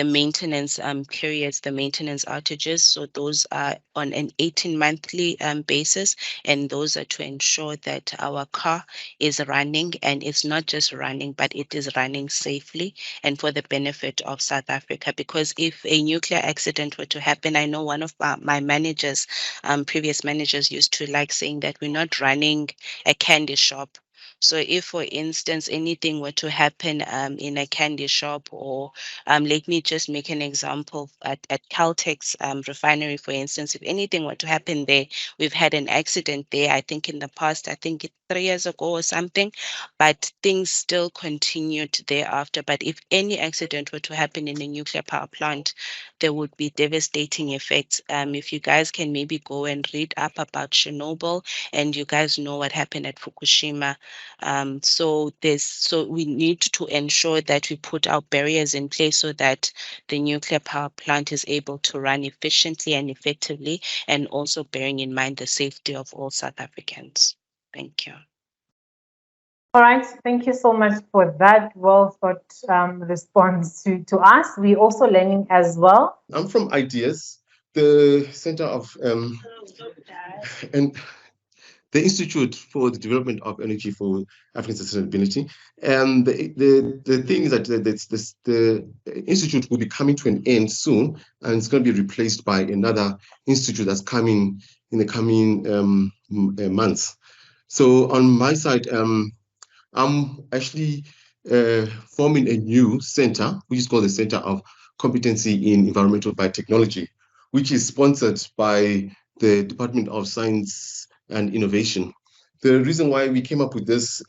maintenance periods, the maintenance outages. So those are on an 18-monthly basis, and those are to ensure that our car is running, and it's not just running, but it is running safely and for the benefit of South Africa. Because if a nuclear accident were to happen, I know one of my managers, previous managers, used to like saying that we're not running a candy shop. So if, for instance, anything were to happen in a candy shop, or let me just make an example at Caltech's refinery, for instance, if anything were to happen there, we've had an accident there, I think in the past, I think 3 years ago or something, but things still continued thereafter. But if any accident were to happen in a nuclear power plant, there would be devastating effects. If you guys can maybe go and read up about Chernobyl, and you guys know what happened at Fukushima. So we need to ensure that we put our barriers in place so that the nuclear power plant is able to run efficiently and effectively, and also bearing in mind the safety of all South Africans. Thank you. All right, thank you so much for that well thought response to us. We're also learning as well. I'm from IDS, the Center of and the Institute for the Development of Energy for African Sustainability. And the thing is that the institute will be coming to an end soon, and it's going to be replaced by another institute that's coming in the coming months. So on my side, I'm actually forming a new center, which is called the Center of Competency in Environmental Biotechnology, which is sponsored by the Department of Science and innovation. The reason why we came up with this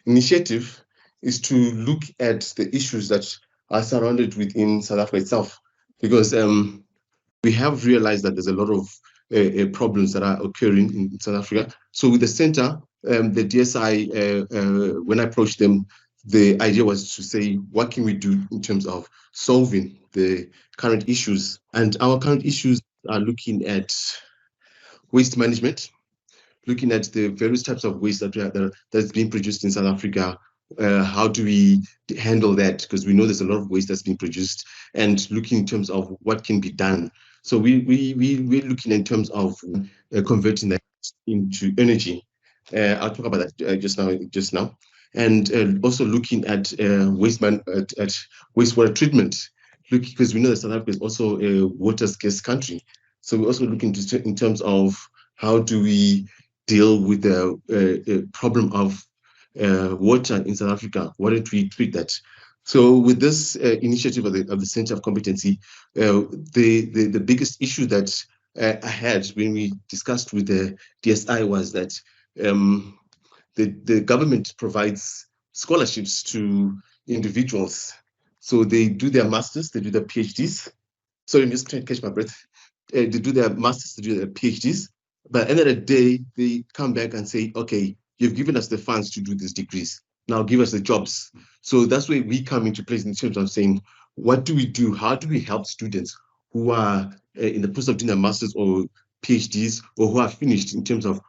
initiative is to look at the issues that are surrounded within South Africa itself, because we have realized that there's a lot of problems that are occurring in South Africa. So with the center, the DSI, when I approached them, the idea was to say, what can we do in terms of solving the current issues? And our current issues are looking at waste management, looking at the various types of waste that's being produced in South Africa. How do we handle that? Because we know there's a lot of waste that's being produced, and looking in terms of what can be done. So we're looking in terms of converting that into energy. I'll talk about that just now. And also looking at wastewater treatment, because we know that South Africa is also a water scarce country. So we're also looking in terms of how do we deal with the problem of water in South Africa. Why don't we treat that? So with this initiative of the Center of Competency, the biggest issue that I had when we discussed with the DSI was that the government provides scholarships to individuals. So they do their masters, they do their PhDs. Sorry, I'm just trying to catch my breath. They do their masters, they do their PhDs. But at the end of the day, they come back and say, okay, you've given us the funds to do these degrees. Now give us the jobs. So that's where we come into place in terms of saying, what do we do? How do we help students who are in the process of doing their masters or PhDs, or who are finished, in terms of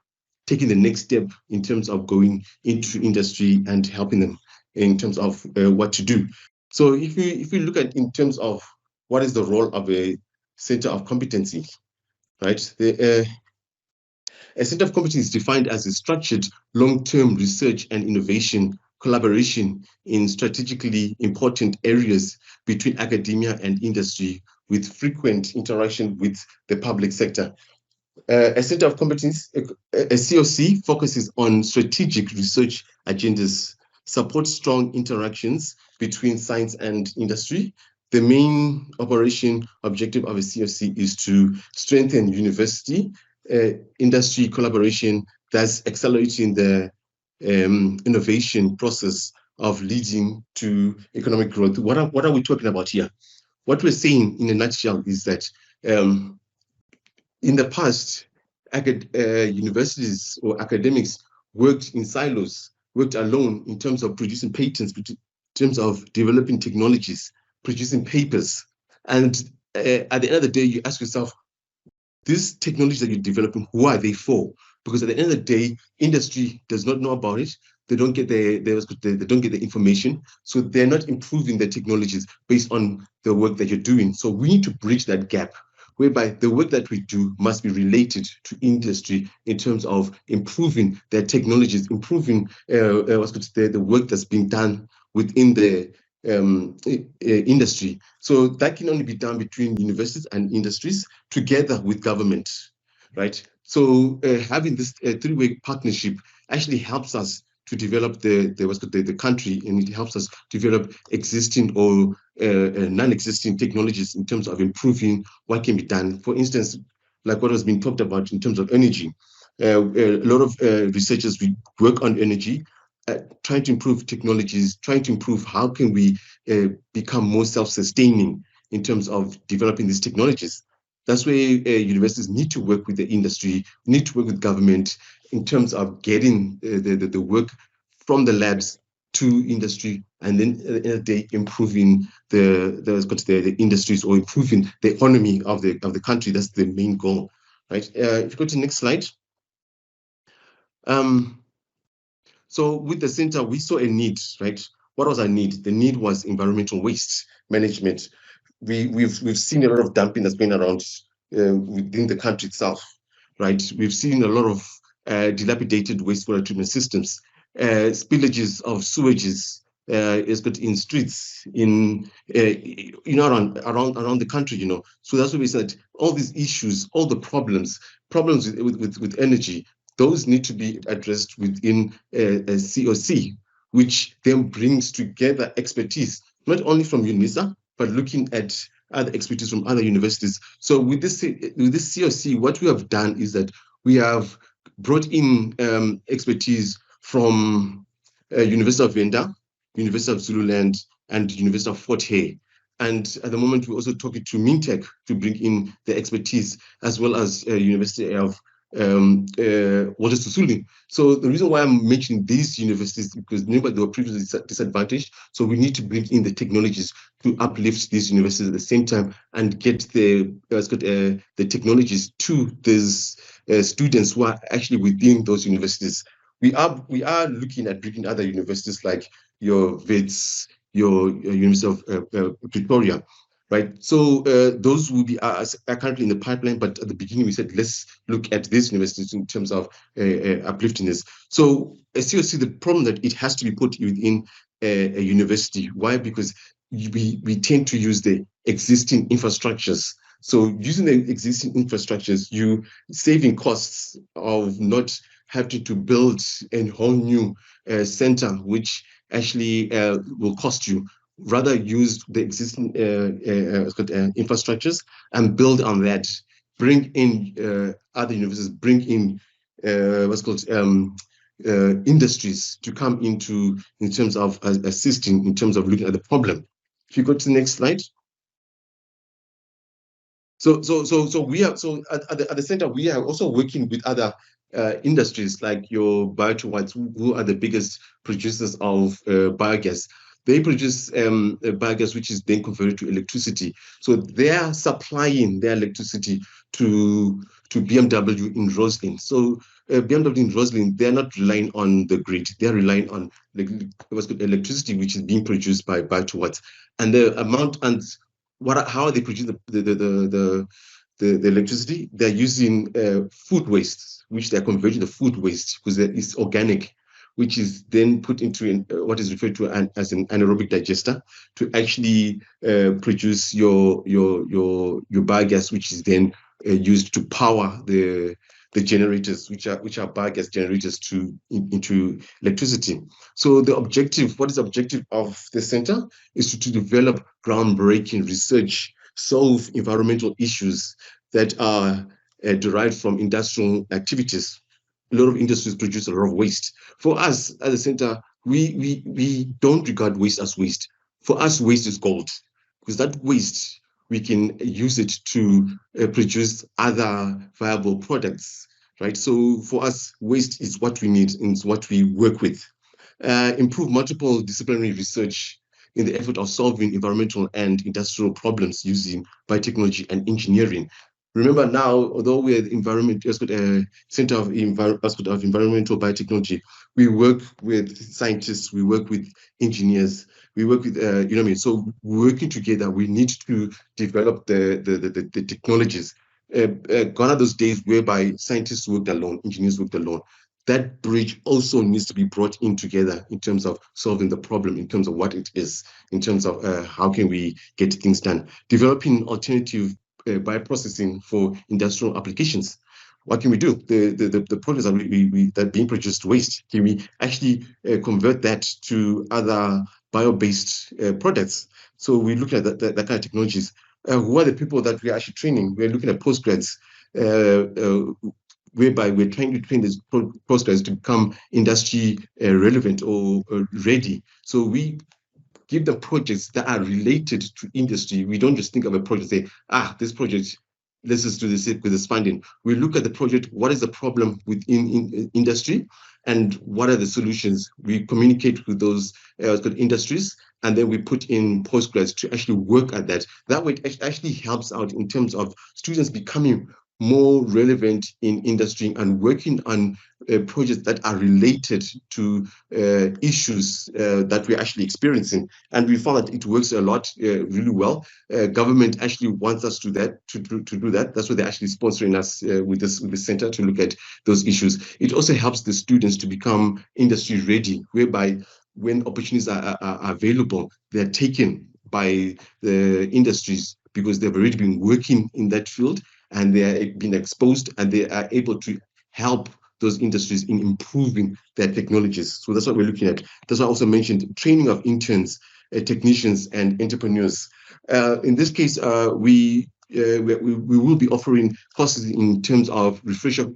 taking the next step in terms of going into industry and helping them in terms of what to do. So if we look at in terms of what is the role of a center of competency, right? A center of competency is defined as a structured long-term research and innovation collaboration in strategically important areas between academia and industry, with frequent interaction with the public sector. A center of competence, a COC, focuses on strategic research agendas, supports strong interactions between science and industry. The main operation objective of a COC is to strengthen university industry collaboration, thus accelerating the innovation process of leading to economic growth. What are we talking about here? What we're saying in a nutshell is that in the past, universities or academics worked in silos, worked alone in terms of producing patents, in terms of developing technologies, producing papers. And at the end of the day, you ask yourself, these technologies that you're developing, who are they for? Because at the end of the day, industry does not know about it. They don't get they don't get the information, so they're not improving their technologies based on the work that you're doing. So we need to bridge that gap, whereby the work that we do must be related to industry in terms of improving their technologies, improving the work that's being done within the industry. So that can only be done between universities and industries together with government, right? So having this three-way partnership actually helps us to develop the country, and it helps us develop existing or non-existing technologies in terms of improving what can be done. For instance, like what has been talked about in terms of energy, a lot of researchers work on energy, trying to improve technologies, trying to improve how can we become more self-sustaining in terms of developing these technologies. That's where universities need to work with the industry, need to work with government in terms of getting the work from the labs to industry, and then at the end of the day, improving the industries, or improving the economy of the country. That's the main goal, right? If you go to the next slide. So with the center, we saw a need, right? What was our need? The need was environmental waste management. We've seen a lot of dumping that's going around within the country itself, right? We've seen a lot of dilapidated wastewater treatment systems, spillages of sewages in streets, around the country, So that's what we said. All these issues, all the problems with energy, those need to be addressed within a COC, which then brings together expertise, not only from UNISA, but looking at other expertise from other universities. So with this COC, what we have done is that we have brought in expertise from University of Venda, University of Zululand, and University of Fort Hare. And at the moment, we're also talking to Mintech to bring in the expertise, as well as University of Walter Sisulu. So the reason why I'm mentioning these universities, because remember they were previously disadvantaged, so we need to bring in the technologies to uplift these universities at the same time and get the technologies to these students who are actually within those universities. We are looking at bringing other universities like your VITS, your University of Pretoria, right? So those will be are currently in the pipeline, but at the beginning we said let's look at these universities in terms of uplifting this. So as you see, the problem that it has to be put within a university. Why? Because we tend to use the existing infrastructures. So using the existing infrastructures, you saving costs of not having to build a whole new center, which actually will cost you. Rather use the existing infrastructures and build on that. Bring in other universities, bring in what's called industries to come into in terms of assisting, in terms of looking at the problem. If you go to the next slide. So we are at the center we are also working with other industries like your biotuates, who are the biggest producers of biogas. They produce biogas which is then converted to electricity. So they are supplying their electricity to BMW in Roslyn. So BMW in Roslyn, they're not relying on the grid. They're relying on electricity which is being produced by biotuates, and the amount and how are they producing the electricity? They're using food waste, which they're converting the food waste because it's organic, which is then put into what is referred to as an anaerobic digester to actually produce your biogas, which is then used to power the generators, which are biogas generators into electricity. So the objective, what is the objective of the center, is to develop groundbreaking research, solve environmental issues that are derived from industrial activities. A lot of industries produce a lot of waste. For us at the center, we don't regard waste as waste. For us, waste is gold, because that waste, we can use it to produce other viable products, right? So for us, waste is what we need and it's what we work with. Improve multiple disciplinary research in the effort of solving environmental and industrial problems using biotechnology and engineering. Remember now, although we're the Center of Environmental Biotechnology, we work with scientists, we work with engineers, we work with, you know what I mean? So working together, we need to develop the technologies. Gone are those days whereby scientists worked alone, engineers worked alone. That bridge also needs to be brought in together in terms of solving the problem, in terms of what it is, in terms of how can we get things done. Developing alternative bioprocessing for industrial applications. What can we do? The products that are being produced waste, can we actually convert that to other bio-based products? So we look at that kind of technologies. Who are the people that we are actually training? We're looking at postgrads, whereby we're trying to train these postgrads to become industry relevant or ready. So we give them projects that are related to industry. We don't just think of a project and say, this project, let's just do this with this funding. We look at the project, what is the problem within industry, and what are the solutions? We communicate with those industries, and then we put in postgrads to actually work at that. That way it actually helps out in terms of students becoming more relevant in industry and working on projects that are related to issues that we're actually experiencing. And we found that it works a lot, really well. Government actually wants us to do that. That's why they're actually sponsoring us with the center to look at those issues. It also helps the students to become industry ready, whereby when opportunities are available, they're taken by the industries because they've already been working in that field and they are being exposed and they are able to help those industries in improving their technologies. So that's what we're looking at. That's why I also mentioned training of interns, technicians, and entrepreneurs. In this case, we we will be offering courses in terms of refresher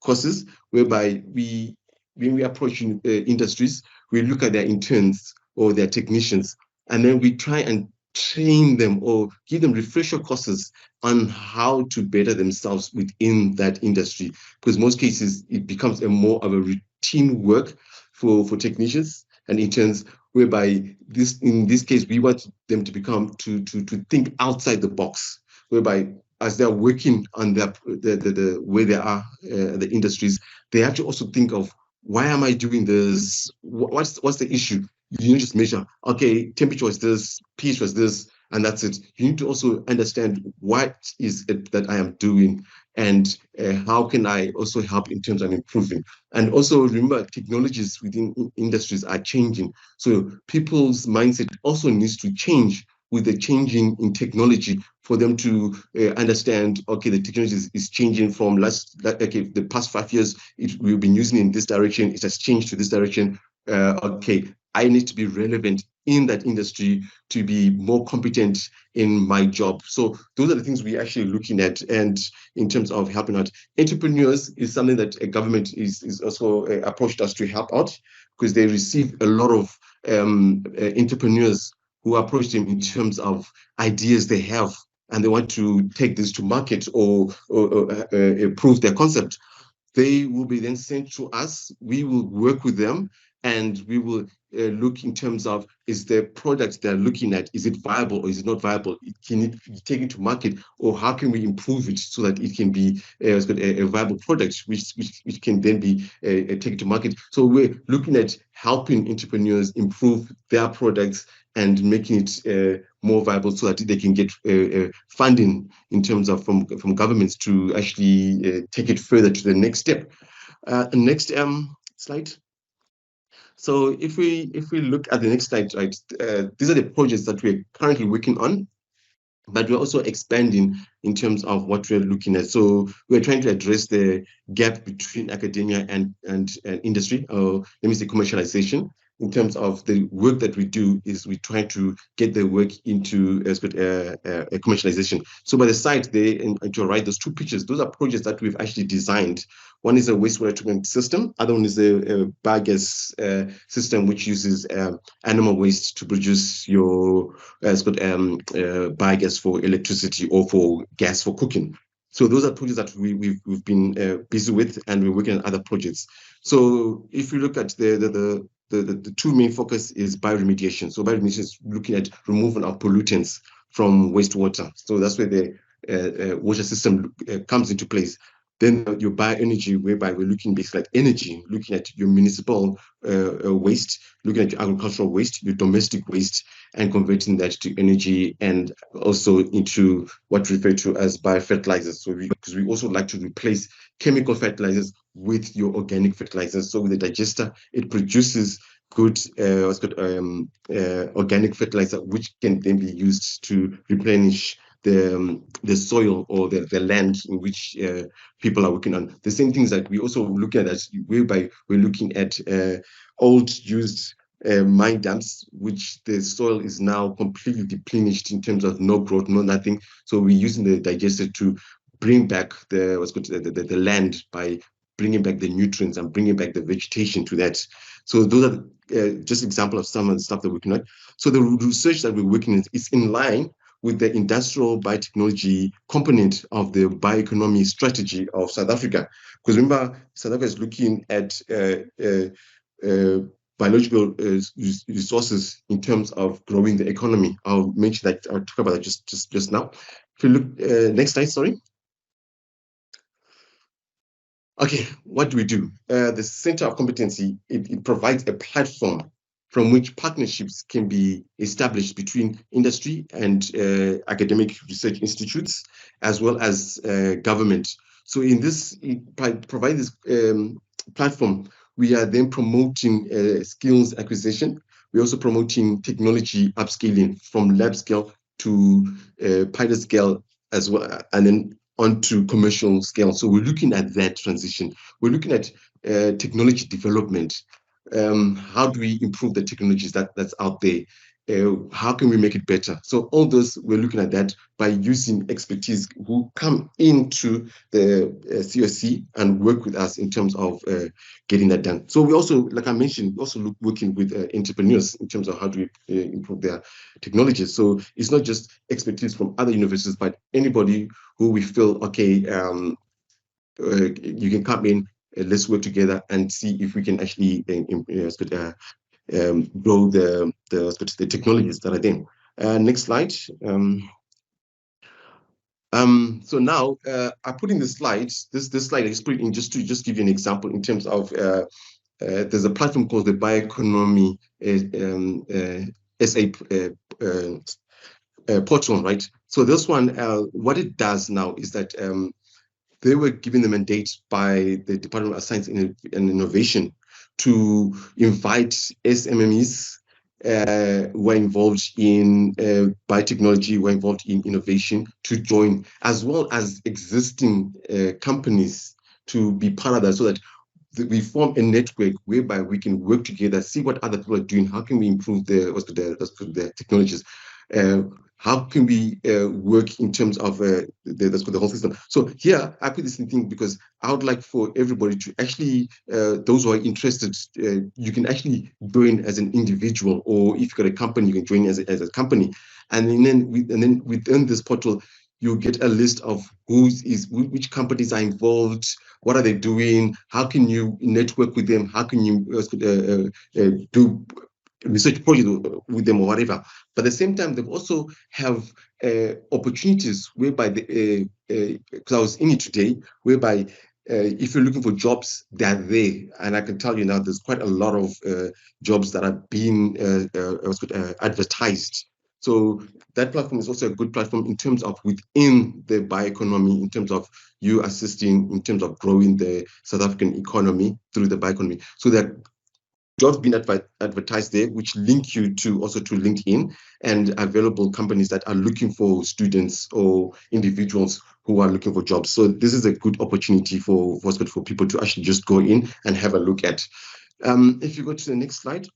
courses, whereby when we approach industries, we look at their interns or their technicians, and then we try and train them or give them refresher courses on how to better themselves within that industry. Because most cases, it becomes a more of a routine work for technicians and interns, whereby in this case, we want them to become to think outside the box, whereby as they're working on the way they are, the industries, they have to also think of, why am I doing this? What's the issue? You need to just measure, okay, temperature was this, pH was this, and that's it. You need to also understand what is it that I am doing, and how can I also help in terms of improving. And also remember, technologies within industries are changing. So people's mindset also needs to change with the changing in technology, for them to understand, okay, the technology is changing from the past 5 years, we've been using in this direction, it has changed to this direction. Okay, I need to be relevant in that industry to be more competent in my job. So those are the things we're actually looking at. And in terms of helping out entrepreneurs, is something that a government is also approached us to help out, because they receive a lot of entrepreneurs who approach them in terms of ideas they have, and they want to take this to market or prove their concept. They will be then sent to us. We will work with them, and we will look in terms of, is the product they're looking at, is it viable or is it not viable? Can it be taken to market, or how can we improve it so that it can be a viable product, which can then be taken to market? So we're looking at helping entrepreneurs improve their products and making it more viable, so that they can get funding in terms of from governments to actually take it further to the next step. Next slide. So if we look at the next slide, right, these are the projects that we're currently working on, but we're also expanding in terms of what we're looking at. So we're trying to address the gap between academia and industry, or let me say commercialization. In terms of the work that we do, is we try to get the work into a commercialization. So by the side there, and to write those two pictures, those are projects that we've actually designed. One is a wastewater treatment system. Other one is a biogas system, which uses animal waste to produce your biogas for electricity or for gas for cooking. So those are projects that we've been busy with, and we're working on other projects. So if you look at the two main focus is bioremediation. So bioremediation is looking at removal of pollutants from wastewater. So that's where the water system comes into place. Then your bioenergy, whereby we're looking basically at energy, looking at your municipal waste, looking at your agricultural waste, your domestic waste, and converting that to energy, and also into what we refer to as biofertilizers. So because we also like to replace chemical fertilizers with your organic fertilizers. So with the digester, it produces good organic fertilizer, which can then be used to replenish the soil or the land in which people are working on. The same things that we also look at, as whereby we're looking at old used mine dumps, which the soil is now completely depleted in terms of no growth, no nothing. So we're using the digester to bring back the land by bringing back the nutrients and bringing back the vegetation to that. So those are just example of some of the stuff that we're working on. So the research that we're working on is in line with the industrial biotechnology component of the bioeconomy strategy of South Africa. Because remember, South Africa is looking at biological resources in terms of growing the economy. I'll mention that, I'll talk about that just now. If you look, next slide, sorry. Okay, what do we do? The Center of Competency, it provides a platform from which partnerships can be established between industry and academic research institutes, as well as government. So in this, it provides this platform, we are then promoting skills acquisition. We're also promoting technology upscaling from lab scale to pilot scale as well, and then onto commercial scale. So we're looking at that transition. We're looking at technology development. how do we improve the technologies that's out there? How can we make it better? So all those, we're looking at that by using expertise who come into the COC and work with us in terms of getting that done. So we also, like I mentioned, we also working with entrepreneurs in terms of how do we improve their technologies. So it's not just expertise from other universities, but anybody who we feel, okay, you can come in, let's work together and see if we can actually grow the technologies that are there. Next slide. So now I put in the slides. This slide I just put in just to give you an example in terms of there's a platform called the Bioeconomy SA portal, right? So this one, what it does now is that they were given the mandate by the Department of Science and Innovation to invite SMMEs who are involved in biotechnology, who are involved in innovation to join, as well as existing companies to be part of that, so that we form a network whereby we can work together, see what other people are doing, how can we improve the technologies, how can we work in terms of the whole system. So here I put this thing because I would like for everybody to actually, those who are interested, you can actually join as an individual, or if you've got a company, you can join as a company, and then within this portal, you get a list of which companies are involved, what are they doing, how can you network with them, how can you do research project with them or whatever. But at the same time, they also have opportunities whereby, because I was in it today, whereby if you're looking for jobs, they're there. And I can tell you now, there's quite a lot of jobs that are being advertised. So that platform is also a good platform in terms of within the bioeconomy, in terms of you assisting, in terms of growing the South African economy through the bioeconomy. So that jobs being advertised there, which link you to also to LinkedIn and available companies that are looking for students or individuals who are looking for jobs. So this is a good opportunity for people to actually just go in and have a look at. If you go to the next slide.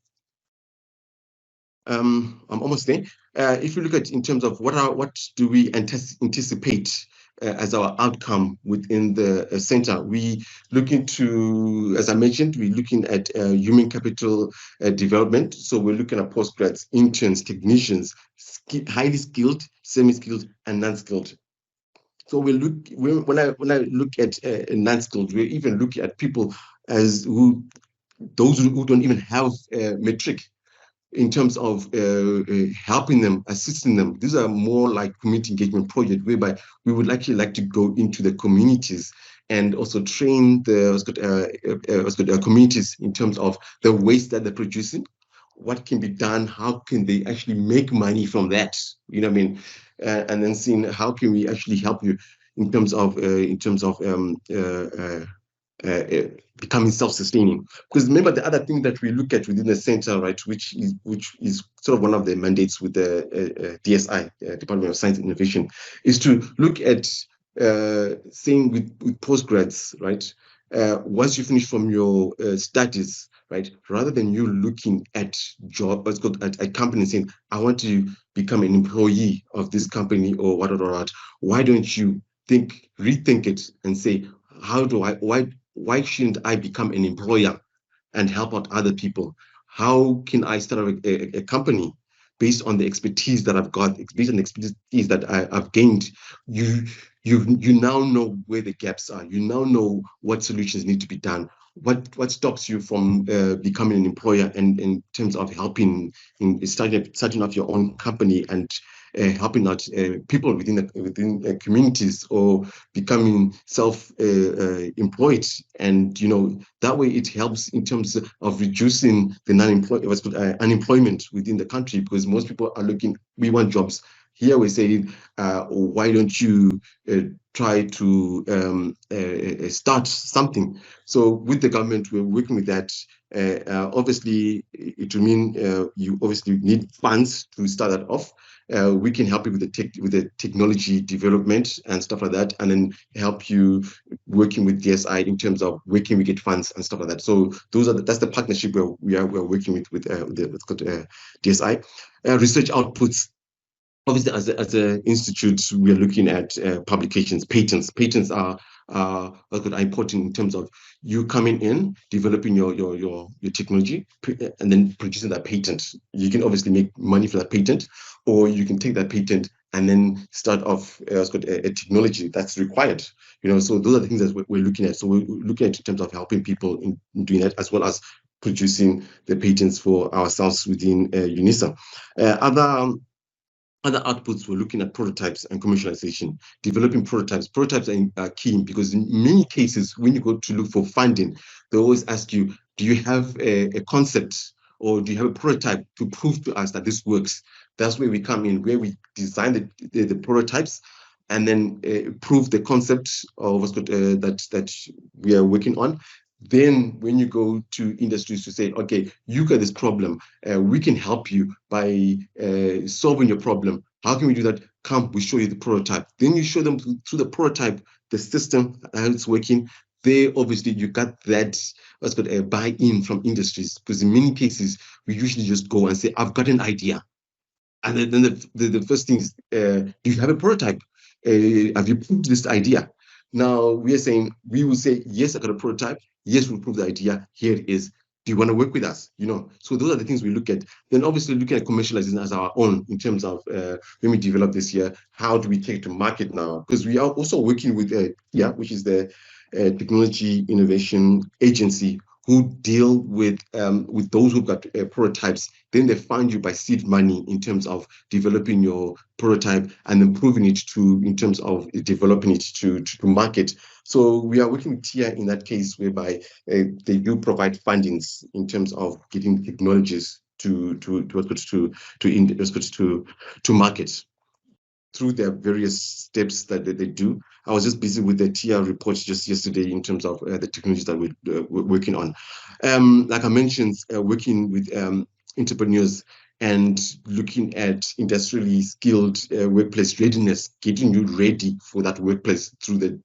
I'm almost there. If you look at in terms of what do we anticipate as our outcome within the center, we looking to, as I mentioned, we're looking at human capital development. So we're looking at postgrads, interns, technicians, highly skilled, semi-skilled, and non-skilled. So when I look at non-skilled, we're even looking at people as those who don't even have matric, in terms of helping them, assisting them. These are more like community engagement projects whereby we would actually like to go into the communities and also train the communities in terms of the waste that they're producing, what can be done, how can they actually make money from that, you know what I mean? And then seeing how can we actually help you in terms of becoming self-sustaining. Because remember, the other thing that we look at within the center, right, which is sort of one of the mandates with the DSI, Department of Science and Innovation, is to look at saying with postgrads, right, once you finish from your studies, right, rather than you looking at at a company saying, I want to become an employee of this company or whatever, why don't you rethink it and say, why shouldn't I become an employer and help out other people? How can I start a company based on the expertise that I've got, based on the expertise that I've gained? You now know where the gaps are. You now know what solutions need to be done. What stops you from becoming an employer, and in terms of helping in starting off your own company and helping out people within communities, or becoming self-employed, and that way it helps in terms of reducing the unemployment within the country, because most people are looking, we want jobs Here we say, why don't you try to start something? So with the government, we're working with that. Obviously, it will mean you obviously need funds to start that off. We can help you with the technology development and stuff like that, and then help you working with DSI in terms of where can we get funds and stuff like that. So that's the partnership where we're working with DSI. Research outputs. Obviously, as an institute, we are looking at publications, patents. Patents are important in terms of you coming in, developing your technology, and then producing that patent. You can obviously make money for that patent, or you can take that patent and then start off a technology that's required. So those are the things that we're looking at. So we're looking at in terms of helping people in doing that, as well as producing the patents for ourselves within UNISA. Other outputs, we're looking at prototypes and commercialization, developing prototypes. Prototypes are key because in many cases, when you go to look for funding, they always ask you, do you have a concept or do you have a prototype to prove to us that this works? That's where we come in, where we design the prototypes and then prove the concept of that we are working on. Then when you go to industries to say, okay, you got this problem, we can help you by solving your problem. How can we do that? Come, we show you the prototype. Then you show them through the prototype, the system, how it's working. There, obviously, you got that, what's called a buy-in from industries. Because in many cases, we usually just go and say, I've got an idea. And then the first thing is, do you have a prototype? Have you proved this idea? Now, we will say, yes, I got a prototype. Yes, we'll prove the idea. Here it is. Do you want to work with us? So those are the things we look at. Then obviously looking at commercializing as our own in terms of when we develop this year, how do we take it to market now? Because we are also working with which is the Technology Innovation Agency, who deal with those who've got prototypes. Then they fund you by seed money in terms of developing your prototype and improving it in terms of developing it to market. So we are working with TIA in that case, whereby they do provide fundings in terms of getting technologies to market through their various steps that they do. I was just busy with the TR report just yesterday in terms of the technologies that we're working on. Like I mentioned, working with entrepreneurs and looking at industrially skilled workplace readiness, getting you ready for that workplace through the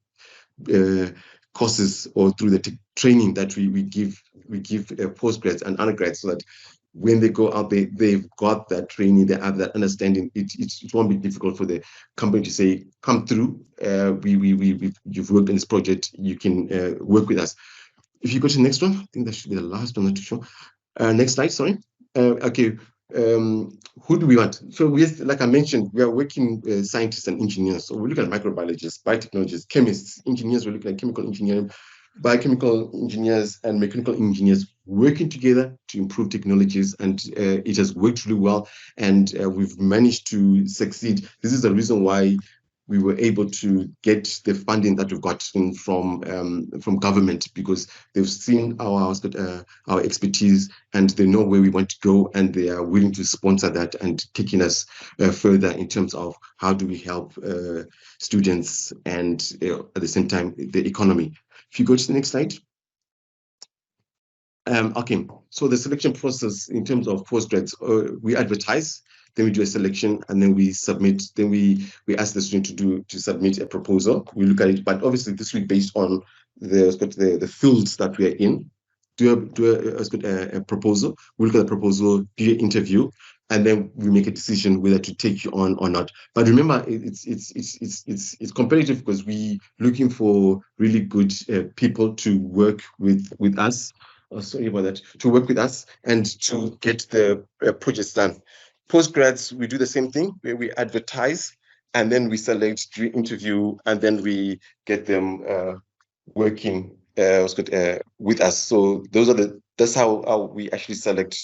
courses or through the training that we give postgrads and undergrads, so that when they go out, they've got that training, they have that understanding. It won't be difficult for the company to say, come through, you've worked in this project, you can work with us. If you go to the next one, I think that should be the last one, not too sure. Next slide, sorry. Okay, who do we want? So like I mentioned, we are working scientists and engineers. So we look at microbiologists, biotechnologists, chemists, engineers, we're looking at chemical engineering, biochemical engineers and mechanical engineers working together to improve technologies, and it has worked really well, and we've managed to succeed. This is the reason why we were able to get the funding that we've gotten from government, because they've seen our expertise and they know where we want to go, and they are willing to sponsor that and taking us further in terms of how do we help students and at the same time the economy. If you go to the next slide. Okay, so the selection process in terms of postgrads, we advertise, then we do a selection, and then we submit. Then we ask the student to submit a proposal. We look at it, but obviously this will be based on the fields that we are in. Do a proposal. We look at the proposal, do an interview, and then we make a decision whether to take you on or not. But remember, it's competitive because we looking for really good people to work with us. Oh, sorry about that. To work with us and to get the projects done. Postgrads, we do the same thing where we advertise and then we select, do interview, and then we get them working with us. So that's how we actually select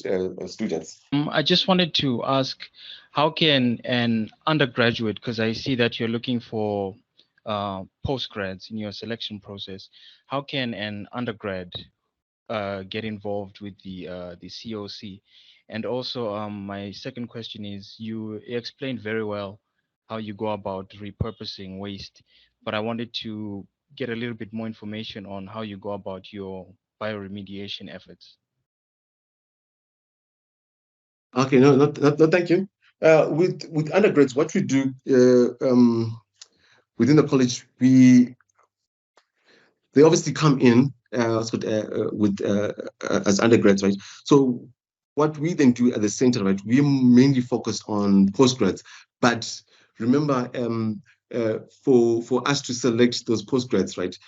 students. I just wanted to ask, how can an undergraduate, because I see that you're looking for postgrads in your selection process, how can an undergrad get involved with the COC? And also, my second question is, you explained very well how you go about repurposing waste, but I wanted to get a little bit more information on how you go about your bioremediation efforts. Okay, no, thank you. With undergrads, what we do within the college, they obviously come in with as undergrads, right? So what we then do at the center, right? We mainly focus on postgrads, but remember, for us to select those postgrads, right?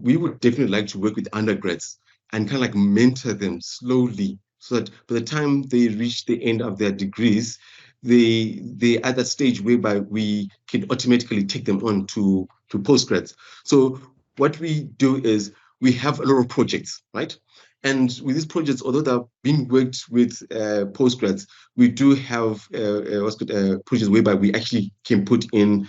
We would definitely like to work with undergrads and kind of like mentor them slowly, so that by the time they reach the end of their degrees, they at that stage whereby we can automatically take them on to postgrads. So what we do is we have a lot of projects, right? And with these projects, although they're being worked with postgrads, we do have projects whereby we actually can put in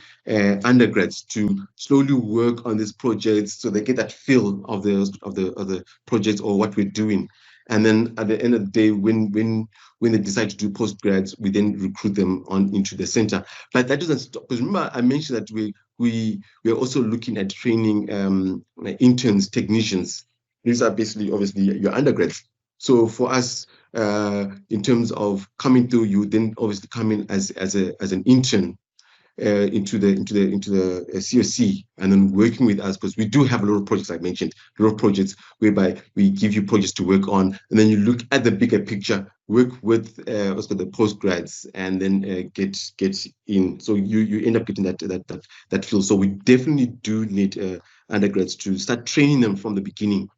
undergrads to slowly work on these projects, so they get that feel of the project or what we're doing. And then at the end of the day, when they decide to do postgrads, we then recruit them on into the center. But that doesn't stop, because remember I mentioned that we are also looking at training interns, technicians. These are basically obviously your undergrads. So for us, in terms of coming through, you then obviously come in as an intern into the COC, and then working with us, because we do have a lot of projects. I mentioned a lot of projects whereby we give you projects to work on, and then you look at the bigger picture, work with the postgrads, and then get in. So you end up getting that feel. So we definitely do need undergrads to start training them from the beginning,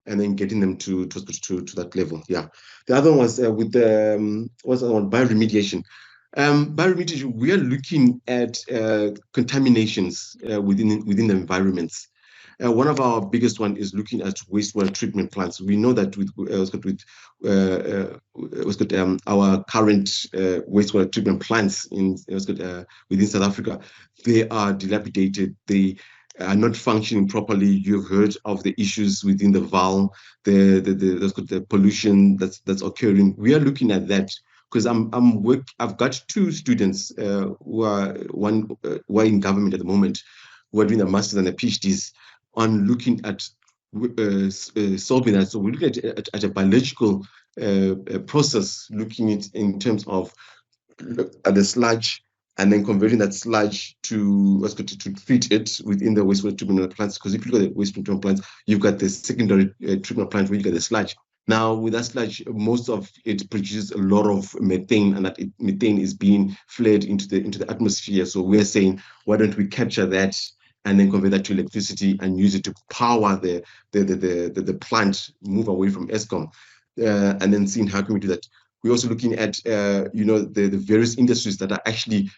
and then getting them to that level. Yeah. The other one was with the what's the other one? Bioremediation. Bioremediation, we are looking at contaminations within the environments. One of our biggest one is looking at wastewater treatment plants. We know that with our current wastewater treatment plants within South Africa, they are dilapidated. They are not functioning properly. You've heard of the issues within the VAL, the pollution that's occurring. We are looking at that, because I've got two students who are in government at the moment, who are doing a master's and a PhDs on looking at solving that. So we're looking at a biological process, looking at in terms of the sludge, and then converting that sludge to treat it within the wastewater treatment plants. Because if you look at the wastewater treatment plants, you've got the secondary treatment plant where you get the sludge. Now, with that sludge, most of it produces a lot of methane, and that methane is being flared into the atmosphere. So we're saying, why don't we capture that and then convert that to electricity and use it to power the plant, move away from ESCOM, and then seeing how can we do that. We're also looking at the various industries that are actually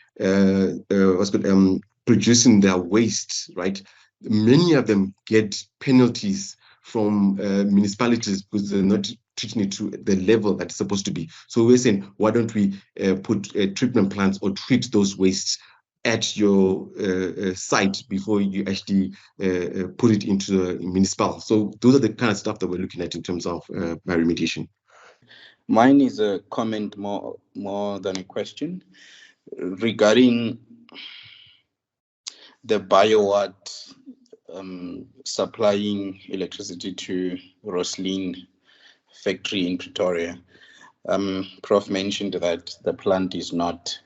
producing their waste, right? Many of them get penalties from municipalities because they're not treating it to the level that it's supposed to be. So we're saying, why don't we put treatment plants or treat those wastes at your site before you actually put it into the municipal. So those are the kind of stuff that we're looking at in terms of bioremediation. Mine is a comment more than a question regarding the BioWatt supplying electricity to Roslyn factory in Pretoria. Prof mentioned that the plant is not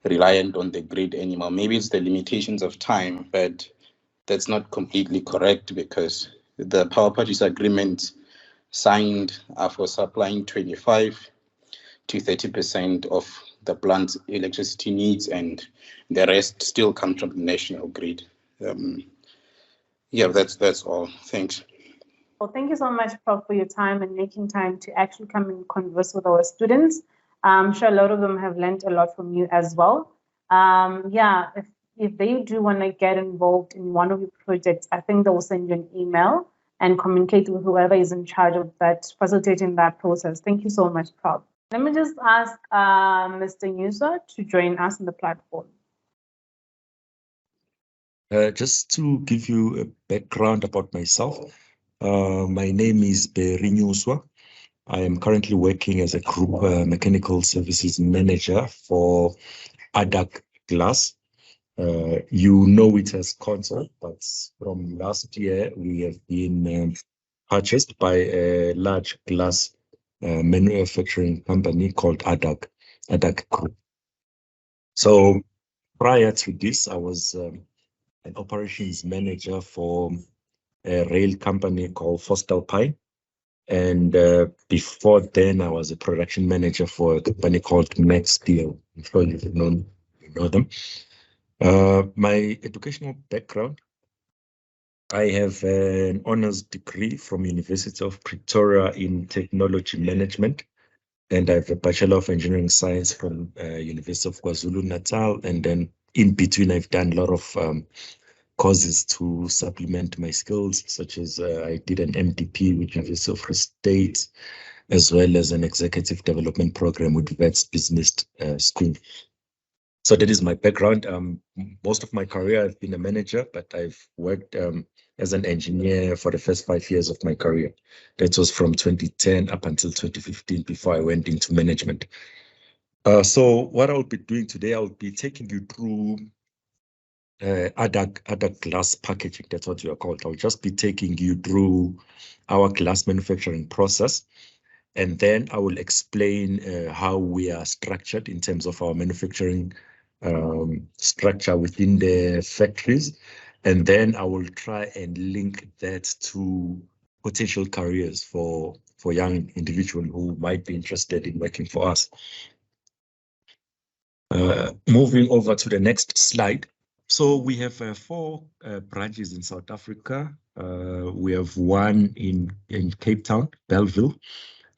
reliant on the grid anymore. Maybe it's the limitations of time, but that's not completely correct, because the power purchase agreements signed are for supplying 25 to 30% of the plant's electricity needs, and the rest still comes from the national grid. Yeah, that's all. Thanks. Well, thank you so much, Prof, for your time and making time to actually come and converse with our students. I'm sure a lot of them have learned a lot from you as well. Yeah, if they do want to get involved in one of your projects, I think they will send you an email and communicate with whoever is in charge of that, facilitating that process. Thank you so much, Prof. Let me just ask Mr. Nyuswa to join us on the platform. Just to give you a background about myself, my name is Day Nyuswa. I am currently working as a group mechanical services manager for ADAC glass. You know it as console, but from last year we have been purchased by a large glass manufacturing company called ADAG Group. So prior to this, I was an operations manager for a rail company called Vosstelpine. And before then, I was a production manager for a company called Max Steel. I'm sure you know them. My educational background, I have an honors degree from University of Pretoria in technology management, and I have a Bachelor of Engineering Science from University of KwaZulu-Natal. And then in between, I've done a lot of courses to supplement my skills, such as I did an MDP with University of Free State, as well as an executive development program with Vets Business School. So that is my background. Most of my career, I've been a manager, but I've worked as an engineer for the first 5 years of my career. That was from 2010 up until 2015 before I went into management. So what I'll be doing today, I'll be taking you through other glass packaging. That's what you are called. I'll just be taking you through our glass manufacturing process. And then I will explain how we are structured in terms of our manufacturing structure within the factories. And then I will try and link that to potential careers for young individuals who might be interested in working for us. Moving over to the next slide. So we have 4 branches in South Africa. We have one in Cape Town, Bellville.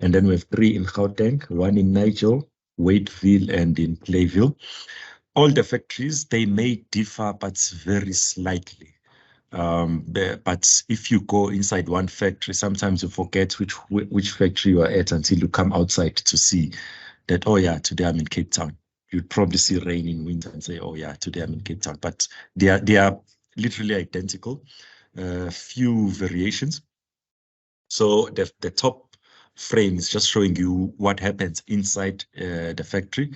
And then we have 3 in Gauteng, 1 in Nigel, Wadeville, and in Clayville. All the factories, they may differ, but very slightly. But if you go inside one factory, sometimes you forget which factory you are at until you come outside to see that, oh yeah, today I'm in Cape Town. You'd probably see rain in winter and say, oh yeah, today I'm in Cape Town. But they are literally identical, few variations. So the top frame is just showing you what happens inside the factory.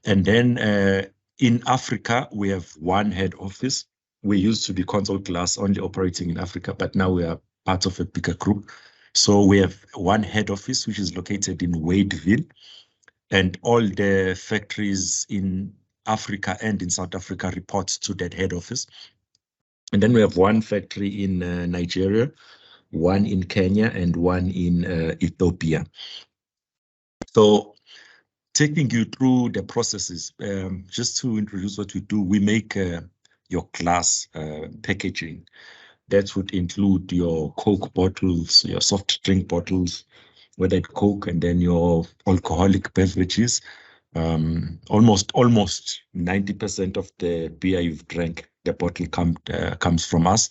And then in Africa, we have one head office. We used to be Console Glass only operating in Africa, but now we are part of a bigger group. So we have one head office, which is located in Wadeville, and all the factories in Africa and in South Africa report to that head office. And then we have one factory in Nigeria, one in Kenya, and one in Ethiopia. So taking you through the processes, just to introduce what we do, we make your glass packaging. That would include your Coke bottles, your soft drink bottles, whether it's Coke, and then your alcoholic beverages. Almost 90% of the beer you've drank, the bottle comes from us.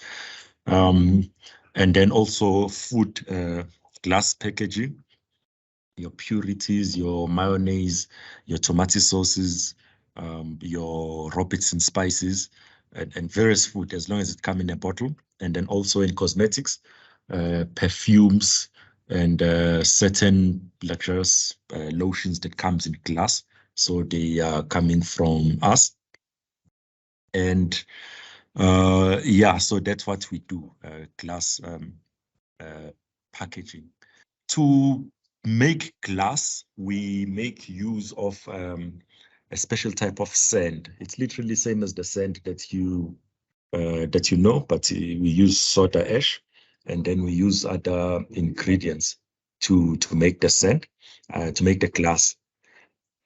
And then also food glass packaging, your purities, your mayonnaise, your tomato sauces, your Robertson spices, and various food, as long as it comes in a bottle. And then also in cosmetics, perfumes, and certain luxurious lotions that comes in glass. So they are coming from us. And yeah, so that's what we do, glass packaging. To make glass, we make use of a special type of sand. It's literally same as the sand that you know, but we use soda ash, and then we use other ingredients to make the sand, to make the glass.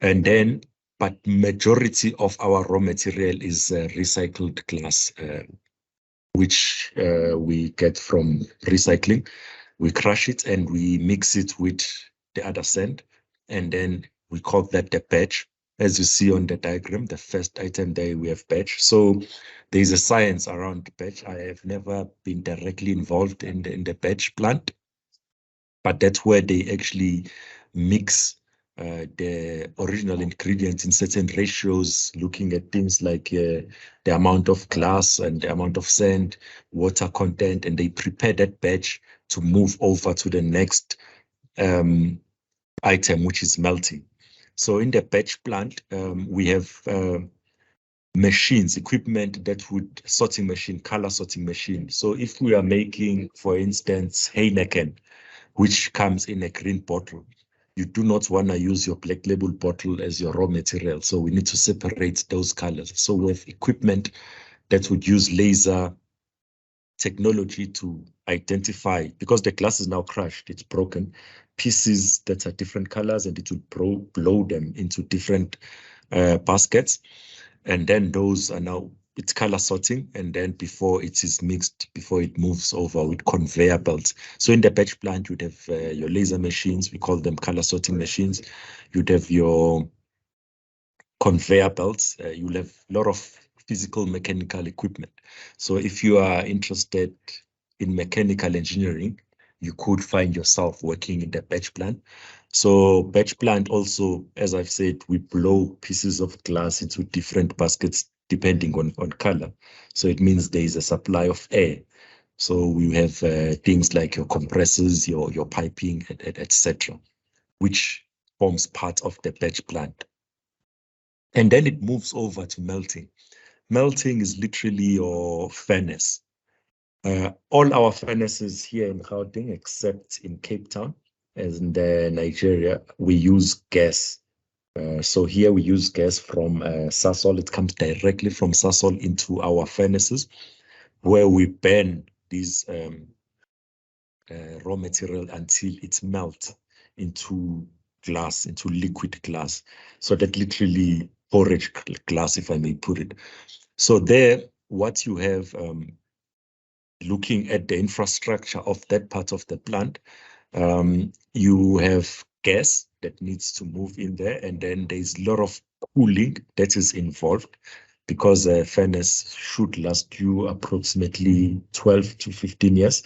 And then, but majority of our raw material is recycled glass, which we get from recycling. We crush it and we mix it with the other sand, and then we call that the batch. As you see on the diagram, the first item there, we have batch. So there's a science around the batch. I have never been directly involved in the batch plant, but that's where they actually mix the original ingredients in certain ratios, looking at things like the amount of glass and the amount of sand, water content, and they prepare that batch to move over to the next item, which is melting. So in the batch plant, we have machines, equipment that would sorting machine, color sorting machine. So if we are making, for instance, Heineken, which comes in a green bottle, you do not want to use your black label bottle as your raw material. So we need to separate those colors. So with equipment that would use laser technology to identify, because the glass is now crushed, it's broken, pieces that are different colors, and it would blow them into different baskets. And then those are now, it's color sorting, and then before it is mixed, before it moves over with conveyor belts. So in the batch plant, you'd have your laser machines, we call them color sorting machines. You'd have your conveyor belts. You'll have a lot of physical mechanical equipment. So if you are interested in mechanical engineering, you could find yourself working in the batch plant. So batch plant also, as I've said, we blow pieces of glass into different baskets depending on color. So it means there is a supply of air. So we have things like your compressors, your piping, etc., which forms part of the batch plant. And then it moves over to melting. Melting is literally your furnace. All our furnaces here in Gauteng, except in Cape Town and Nigeria, we use gas. So here we use gas from Sasol. It comes directly from Sasol into our furnaces, where we burn these raw material until it melts into glass, into liquid glass. So that literally porridge glass, if I may put it. So there, what you have, looking at the infrastructure of that part of the plant, you have gas that needs to move in there, and then there's a lot of cooling that is involved, because a furnace should last you approximately 12 to 15 years.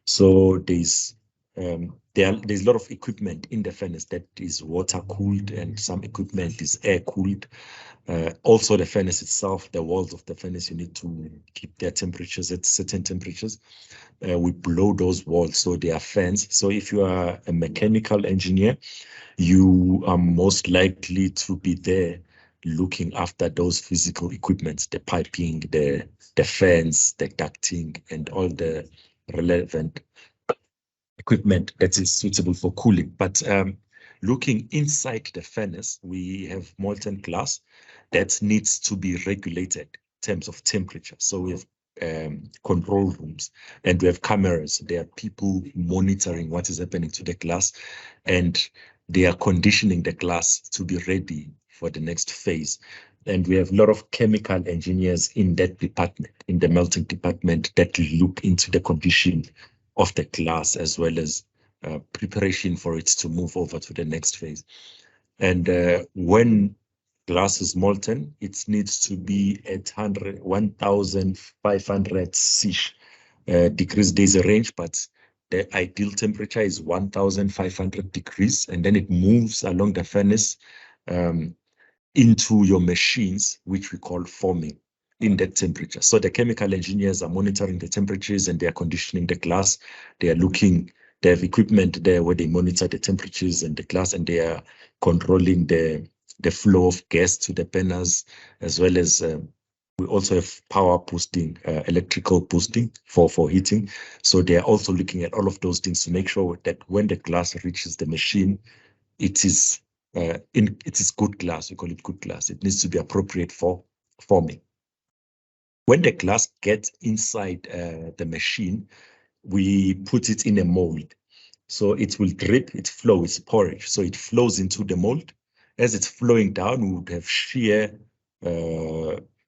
So there's a lot of equipment in the furnace that is water cooled, and some equipment is air cooled. Also, the furnace itself, the walls of the furnace, you need to keep their temperatures at certain temperatures. We blow those walls, so they are fans. So if you are a mechanical engineer, you are most likely to be there looking after those physical equipments, the piping, the fans, the ducting, and all the relevant equipment that is suitable for cooling. But looking inside the furnace, we have molten glass that needs to be regulated in terms of temperature. So we have control rooms, and we have cameras. There are people monitoring what is happening to the glass, and they are conditioning the glass to be ready for the next phase. And we have a lot of chemical engineers in that department, in the melting department, that look into the condition of the glass, as well as preparation for it to move over to the next phase. And when glass is molten, it needs to be at 1,500 degrees. There's a range, but the ideal temperature is 1,500 degrees, and then it moves along the furnace into your machines, which we call forming, in that temperature. So the chemical engineers are monitoring the temperatures, and they are conditioning the glass. They are looking, they have equipment there where they monitor the temperatures and the glass, and they are controlling the flow of gas to the burners, as well as we also have power boosting, electrical boosting for heating. So they are also looking at all of those things to make sure that when the glass reaches the machine, it is good glass. We call it good glass. It needs to be appropriate for forming. When the glass gets inside the machine, we put it in a mold. So it will drip, it flows, it's porridge. So it flows into the mold. As it's flowing down, we would have shear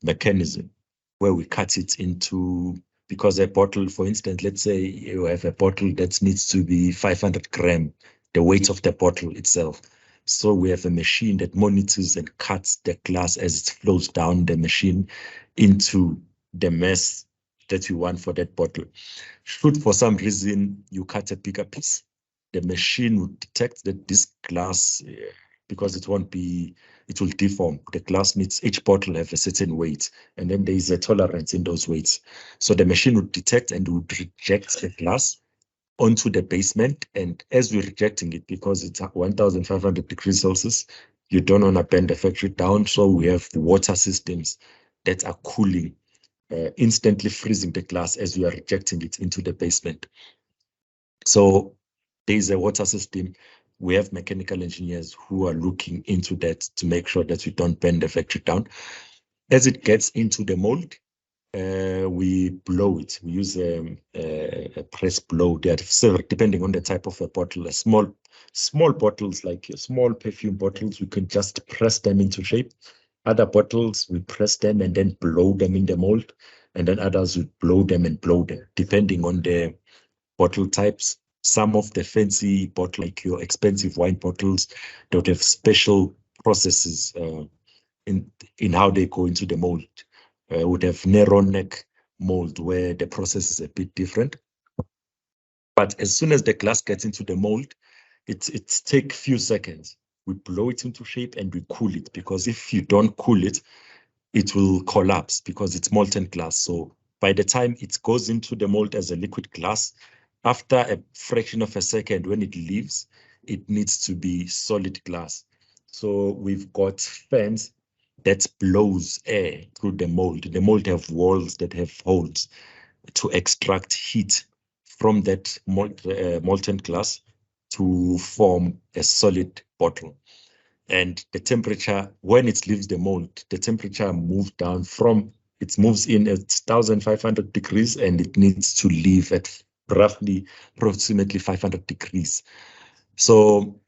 mechanism where we cut it into, because a bottle, for instance, let's say you have a bottle that needs to be 500 grams, the weight of the bottle itself. So we have a machine that monitors and cuts the glass as it flows down the machine into the mass that you want for that bottle. Should for some reason you cut a bigger piece, the machine will detect that this glass, because it will deform. The glass needs, each bottle have a certain weight, and then there is a tolerance in those weights. So the machine would detect and would reject the glass onto the basement. And as we're rejecting it, because it's 1,500 degrees Celsius, you don't want to burn the factory down. So we have water systems that are cooling, instantly freezing the glass as you are rejecting it into the basement. So there's a water system. We have mechanical engineers who are looking into that to make sure that we don't burn the factory down. As it gets into the mold, we blow it. We use a press blow. They are several, depending on the type of a bottle. A small bottles, like small perfume bottles, we can just press them into shape. Other bottles, we press them and then blow them in the mold. And then others, we blow them, depending on the bottle types. Some of the fancy bottle, like your expensive wine bottles, they would have special processes in how they go into the mold. Would have narrow neck mold where the process is a bit different. But as soon as the glass gets into the mold, it takes few seconds. We blow it into shape and we cool it, because if you don't cool it, it will collapse because it's molten glass. So by the time it goes into the mold as a liquid glass, after a fraction of a second when it leaves, it needs to be solid glass. So we've got fans that blows air through the mold. The mold have walls that have holes to extract heat from that molten glass to form a solid bottle. And the temperature, when it leaves the mold, the temperature moves down from, it moves in at 1,500 degrees and it needs to leave at roughly approximately 500 degrees. So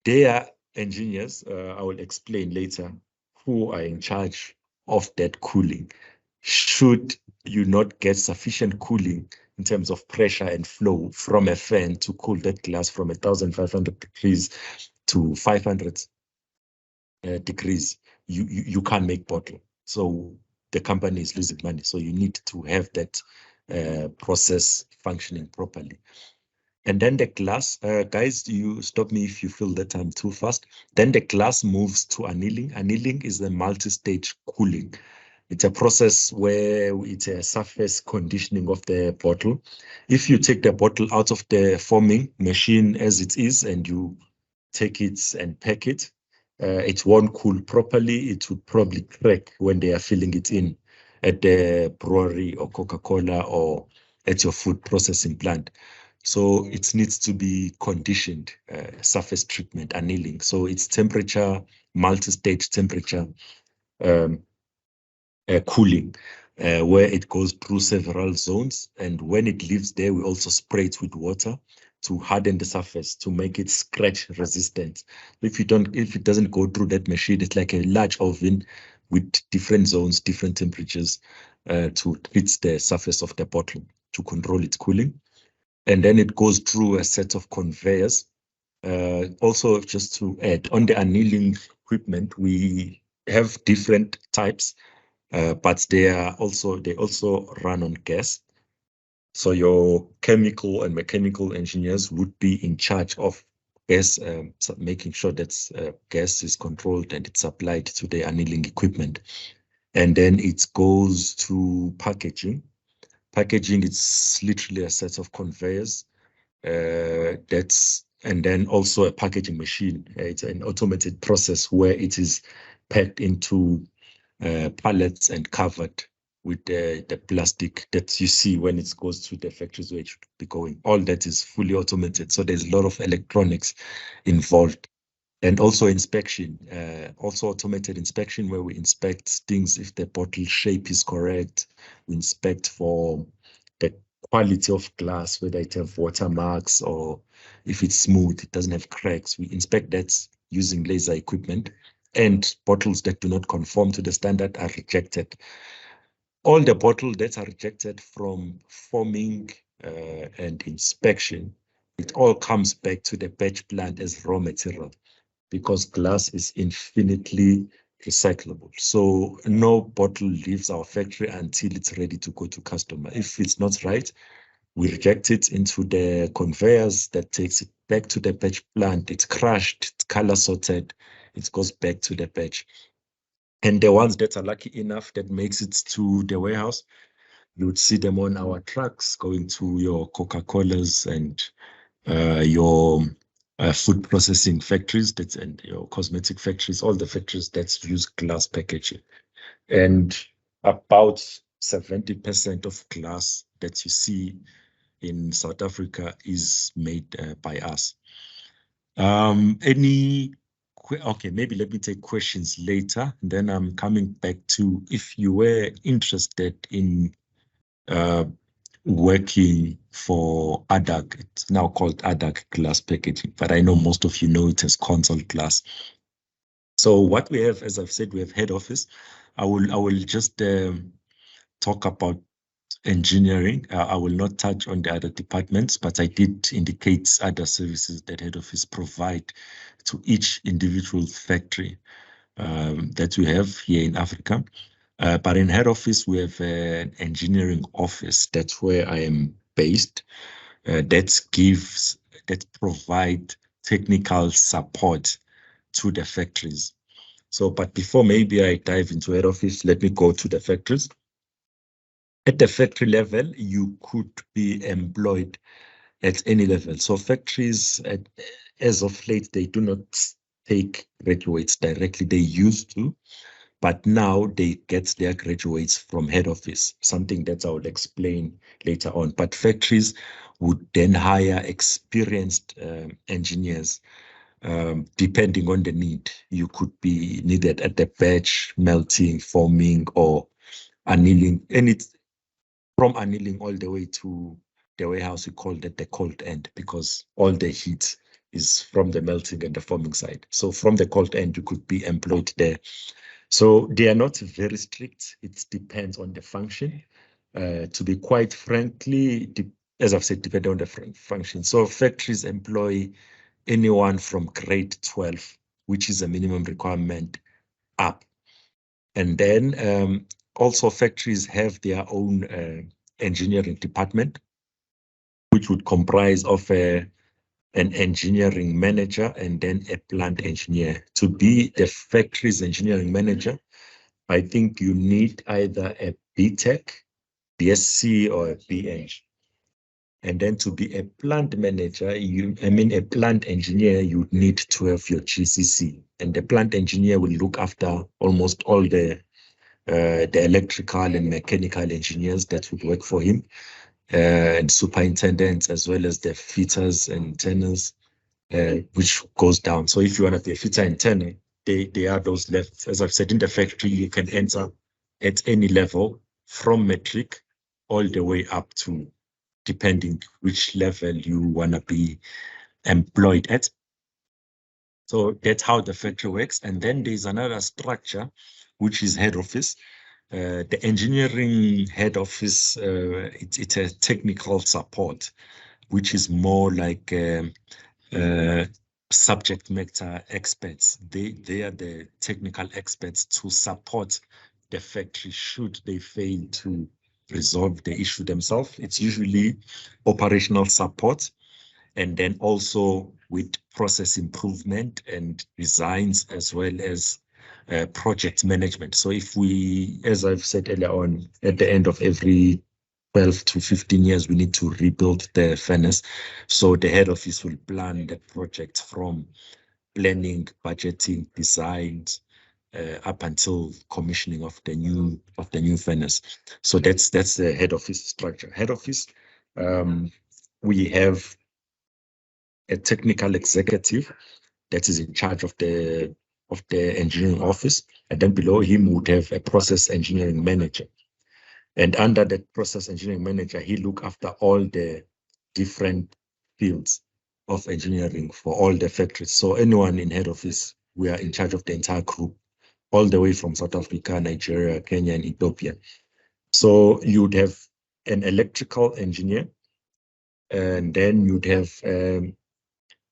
they are engineers, I will explain later, who are in charge of that cooling. Should you not get sufficient cooling in terms of pressure and flow from a fan to cool that glass from 1,500 degrees to 500 degrees, you can't make bottle. So the company is losing money. So you need to have that process functioning properly. And then the glass, guys, you stop me if you feel that I'm too fast. Then the glass moves to annealing. Annealing is a multi-stage cooling. It's a process where it's a surface conditioning of the bottle. If you take the bottle out of the forming machine as it is and you take it and pack it, it won't cool properly. It would probably crack when they are filling it in at the brewery or Coca-Cola or at your food processing plant. So it needs to be conditioned, surface treatment, annealing. So it's temperature, multi-stage temperature cooling, where it goes through several zones. And when it leaves there, we also spray it with water to harden the surface, to make it scratch resistant. If it doesn't go through that machine, it's like a large oven with different zones, different temperatures to treat the surface of the bottle to control its cooling. And then it goes through a set of conveyors. Also, just to add, on the annealing equipment, we have different types, but they also run on gas. So your chemical and mechanical engineers would be in charge of gas, making sure that gas is controlled and it's applied to the annealing equipment. And then it goes to packaging. Packaging is literally a set of conveyors. And then also a packaging machine. It's an automated process where it is packed into pallets and covered with the plastic that you see when it goes to the factories where it should be going. All that is fully automated. So there's a lot of electronics involved. And also inspection, also automated inspection where we inspect things if the bottle shape is correct. We inspect for the quality of glass, whether it have watermarks or if it's smooth, it doesn't have cracks. We inspect that using laser equipment, and bottles that do not conform to the standard are rejected. All the bottles that are rejected from forming and inspection, it all comes back to the batch plant as raw material, because glass is infinitely recyclable. So no bottle leaves our factory until it's ready to go to customer. If it's not right, we reject it into the conveyors that takes it back to the batch plant. It's crushed, it's color sorted, it goes back to the batch. And the ones that are lucky enough that makes it to the warehouse, you would see them on our trucks going to your Coca-Colas and your food processing factories and your cosmetic factories, all the factories that use glass packaging. and about 70% of glass that you see in South Africa is made by us. Okay, maybe let me take questions later. Then I'm coming back to if you were interested in working for ADAG. It's now called ADAG Glass Packaging, but I know most of you know it as Console Glass. So what we have, as I've said, we have head office. I will just talk about engineering. I will not touch on the other departments, but I did indicate other services that head office provide to each individual factory that we have here in Africa. But in head office, we have an engineering office. That's where I am based. That provide technical support to the factories. So, but before maybe I dive into head office, let me go to the factories. At the factory level, you could be employed at any level. So factories, as of late, they do not take graduates directly. They used to, but now they get their graduates from head office, something that I will explain later on. But factories would then hire experienced engineers, depending on the need. You could be needed at the batch, melting, forming, or annealing, and it's from annealing all the way to the warehouse. We call that the cold end because all the heat is from the melting and the forming side. So from the cold end, you could be employed there. So they are not very strict. It depends on the function. To be quite frankly, as I've said, depending on the function. So factories employ anyone from grade 12, which is a minimum requirement, up. And then also factories have their own engineering department, which would comprise of an engineering manager and then a plant engineer. To be the factory's engineering manager, I think you need either a BTech, BSc, or a BEng. And then to be a plant manager, a plant engineer, you need to have your GCC. And the plant engineer will look after almost all the electrical and mechanical engineers that would work for him, and superintendents, as well as the fitters and turners, which goes down. So if you want to be a fitter and turner, they are those levels. As I've said, in the factory, you can enter at any level from metric all the way up to depending which level you want to be employed at. So that's how the factory works. And then there's another structure, which is head office. The engineering head office, it's a technical support, which is more like subject matter experts. They are the technical experts to support the factory should they fail to resolve the issue themselves. It's usually operational support, and then also with process improvement and designs, as well as project management. So if we, as I've said earlier on, at the end of every 12 to 15 years, we need to rebuild the furnace. So the head office will plan the project from planning, budgeting, designs, up until commissioning of the new furnace. So that's the head office structure. Head office, we have a technical executive that is in charge of the engineering office, and then below him would have a process engineering manager. And under that process engineering manager, he look after all the different fields of engineering for all the factories. So anyone in head office, we are in charge of the entire group, all the way from South Africa, Nigeria, Kenya, and Ethiopia. So you'd have an electrical engineer, and then you'd have an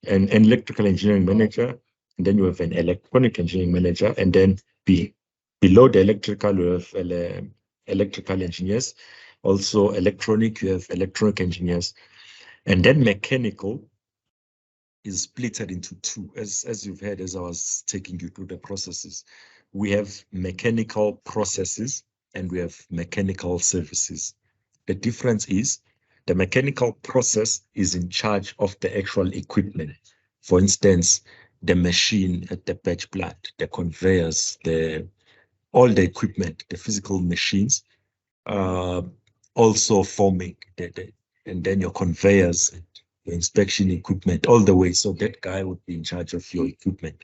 electrical engineering manager, and then you have an electronic engineering manager, and then below the electrical, you have electrical engineers. Also electronic, you have electronic engineers. And then mechanical is split into two, as you've heard, as I was taking you through the processes. We have mechanical processes and we have mechanical services. The difference is the mechanical process is in charge of the actual equipment. For instance, the machine at the batch plant, the conveyors, the all the equipment, the physical machines, also forming, and then your conveyors, and your inspection equipment, all the way. So that guy would be in charge of your equipment.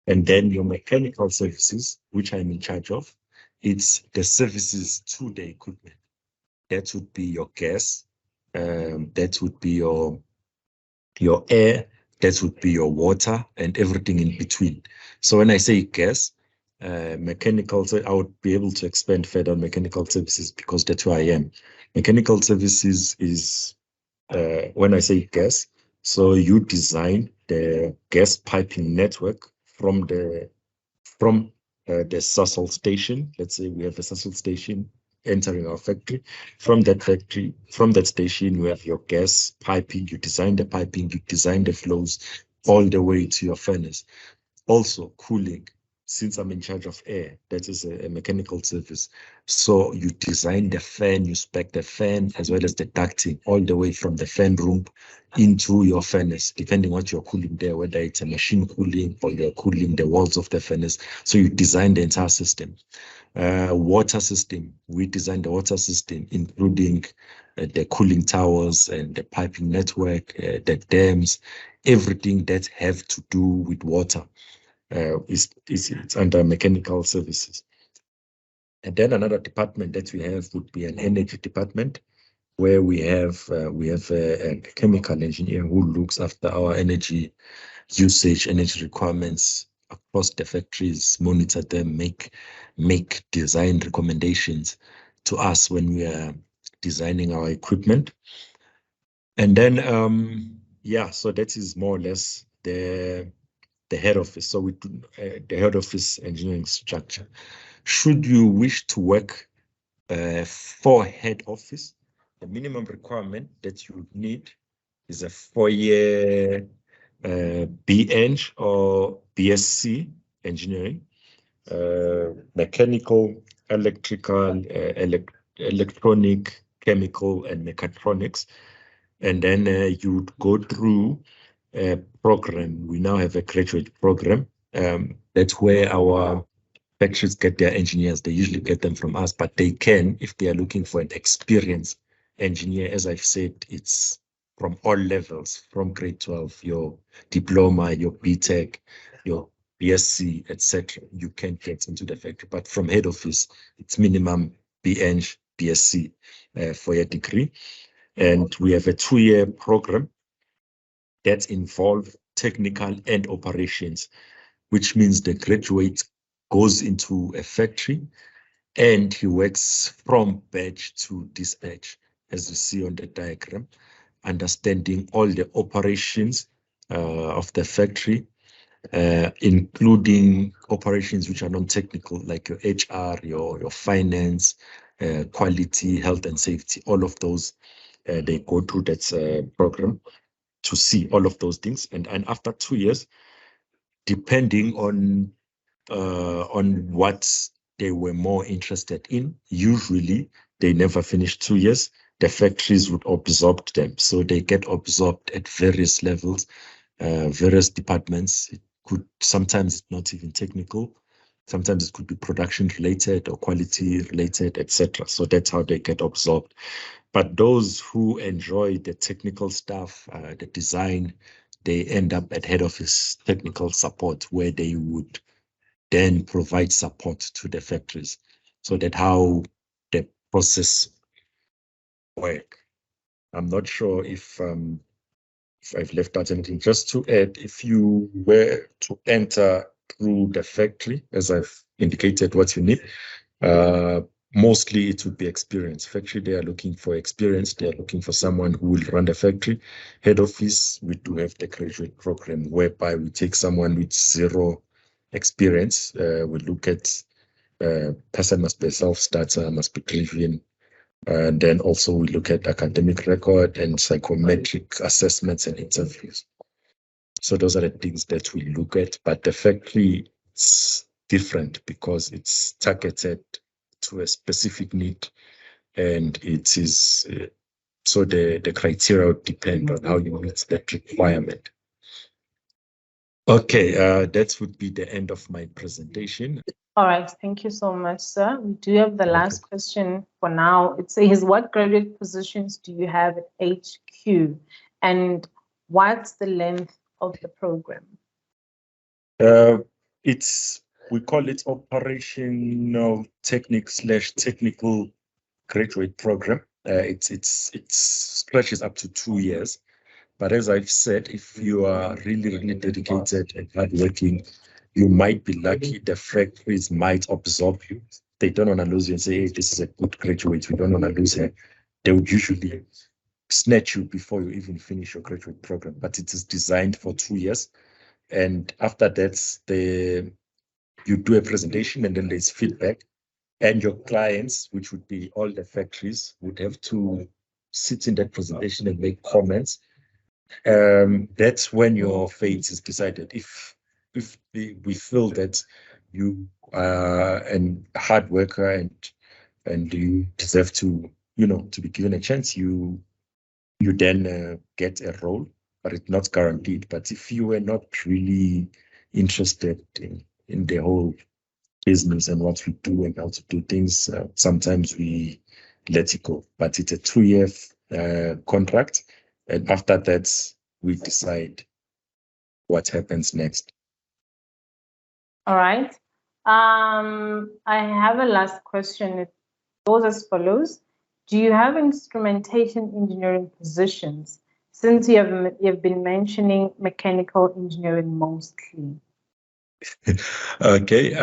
And then your mechanical services, which I'm in charge of, it's the services to the equipment. That would be your gas, that would be your air, that would be your water, and everything in between. So when I say gas, mechanical, I would be able to expand further on mechanical services because that's where I am. Mechanical services is when I say gas, so you design the gas piping network from the Sasol station. Let's say we have a Sasol station entering our factory. From that station, you have your gas piping. You design the piping, you design the flows all the way to your furnace. Also, cooling. Since I'm in charge of air, that is a mechanical service. So you design the fan, you spec the fan as well as the ducting all the way from the fan room into your furnace, depending what you're cooling there, whether it's a machine cooling or you're cooling the walls of the furnace. So you design the entire system. Water system, we design the water system, including the cooling towers and the piping network, the dams, everything that have to do with water. It's under mechanical services. And then another department that we have would be an energy department, where we have a chemical engineer who looks after our energy usage, energy requirements across the factories, monitor them, make design recommendations to us when we are designing our equipment. And then yeah, so that is more or less the head office. So we do the head office engineering structure. Should you wish to work for head office, the minimum requirement that you need is a 4-year BEng or BSc engineering, mechanical, electrical, electronic, chemical, and mechatronics. And then you would go through a program. We now have a graduate program. That's where our factories get their engineers. They usually get them from us, but they can, if they are looking for an experienced engineer, as I've said, it's from all levels, from grade 12, your diploma, your BTech, your BSc, etc. You can get into the factory, but from head office, it's minimum BEng, BSc for your degree. And we have a 2-year program that involves technical and operations, which means the graduate goes into a factory and he works from batch to dispatch, as you see on the diagram, understanding all the operations of the factory, including operations which are non-technical, like your HR, your finance, quality, health and safety, all of those. They go through that program to see all of those things. And after 2 years, depending on what they were more interested in, usually they never finish 2 years. The factories would absorb them. So they get absorbed at various levels, various departments. It could sometimes not even technical. Sometimes it could be production related or quality related, etc. So that's how they get absorbed. But those who enjoy the technical stuff, the design, they end up at head office technical support, where they would then provide support to the factories. So that's how the process works. I'm not sure if I've left out anything. Just to add, if you were to enter through the factory, as I've indicated what you need, mostly it would be experience. Factory, they are looking for experience. They are looking for someone who will run the factory. Head office, we do have the graduate program whereby we take someone with 0 experience. We look at person must be a self-starter, must be driven. And then also we look at academic record and psychometric assessments and interviews. So those are the things that we look at, but the factory is different because it's targeted to a specific need, and it is so the criteria depend on how you meet that requirement. Okay, that would be the end of my presentation. All right, thank you so much, sir. We do have the last question for now. It says, what graduate positions do you have at HQ? And what's the length of the program? We call it operational technical graduate program. It stretches up to 2 years. But as I've said, if you are really dedicated and hardworking, you might be lucky. The factories might absorb you. They don't want to lose you and say, hey, this is a good graduate. We don't want to lose her. They would usually snatch you before you even finish your graduate program. But it is designed for 2 years. And after that, you do a presentation and then there's feedback. And your clients, which would be all the factories, would have to sit in that presentation and make comments. That's when your fate is decided. If we feel that you are a hard worker and you deserve to be given a chance, you then get a role, but it's not guaranteed. But if you were not really interested in the whole business and what we do and how to do things, sometimes we let it go. But it's a 2-year contract, and after that, we decide what happens next. All right. I have a last question. It goes as follows. Do you have instrumentation engineering positions, since you've been mentioning mechanical engineering mostly? Okay.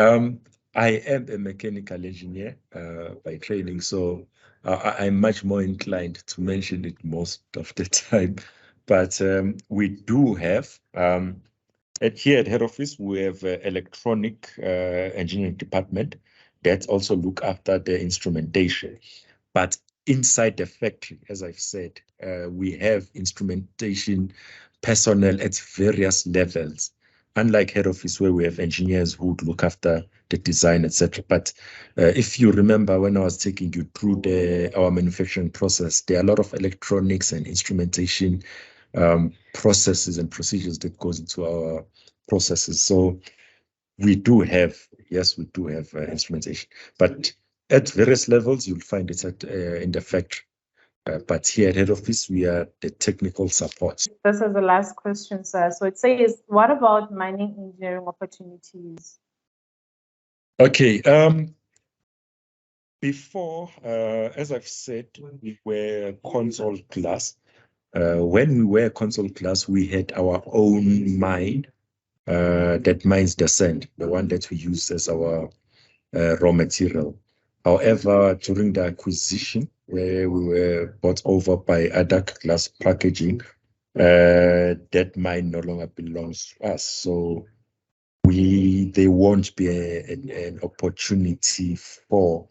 I am a mechanical engineer by training, so I'm much more inclined to mention it most of the time. But we do have, here at head office, we have electronic engineering department that also look after the instrumentation. But inside the factory, as I've said, we have instrumentation personnel at various levels. Unlike head office, where we have engineers who would look after the design, etc. But if you remember when I was taking you through our manufacturing process, there are a lot of electronics and instrumentation processes and procedures that goes into our processes. So we do have instrumentation, but at various levels, you'll find it in the factory. But here at head office, we are the technical support. This is the last question, sir. So it says, what about mining engineering opportunities? Okay. Before, as I've said, we were console class. When we were console class, we had our own mine that mines the sand, the one that we use as our raw material. However, during the acquisition, where we were bought over by Adak Glass Packaging, that mine no longer belongs to us. So there won't be an opportunity for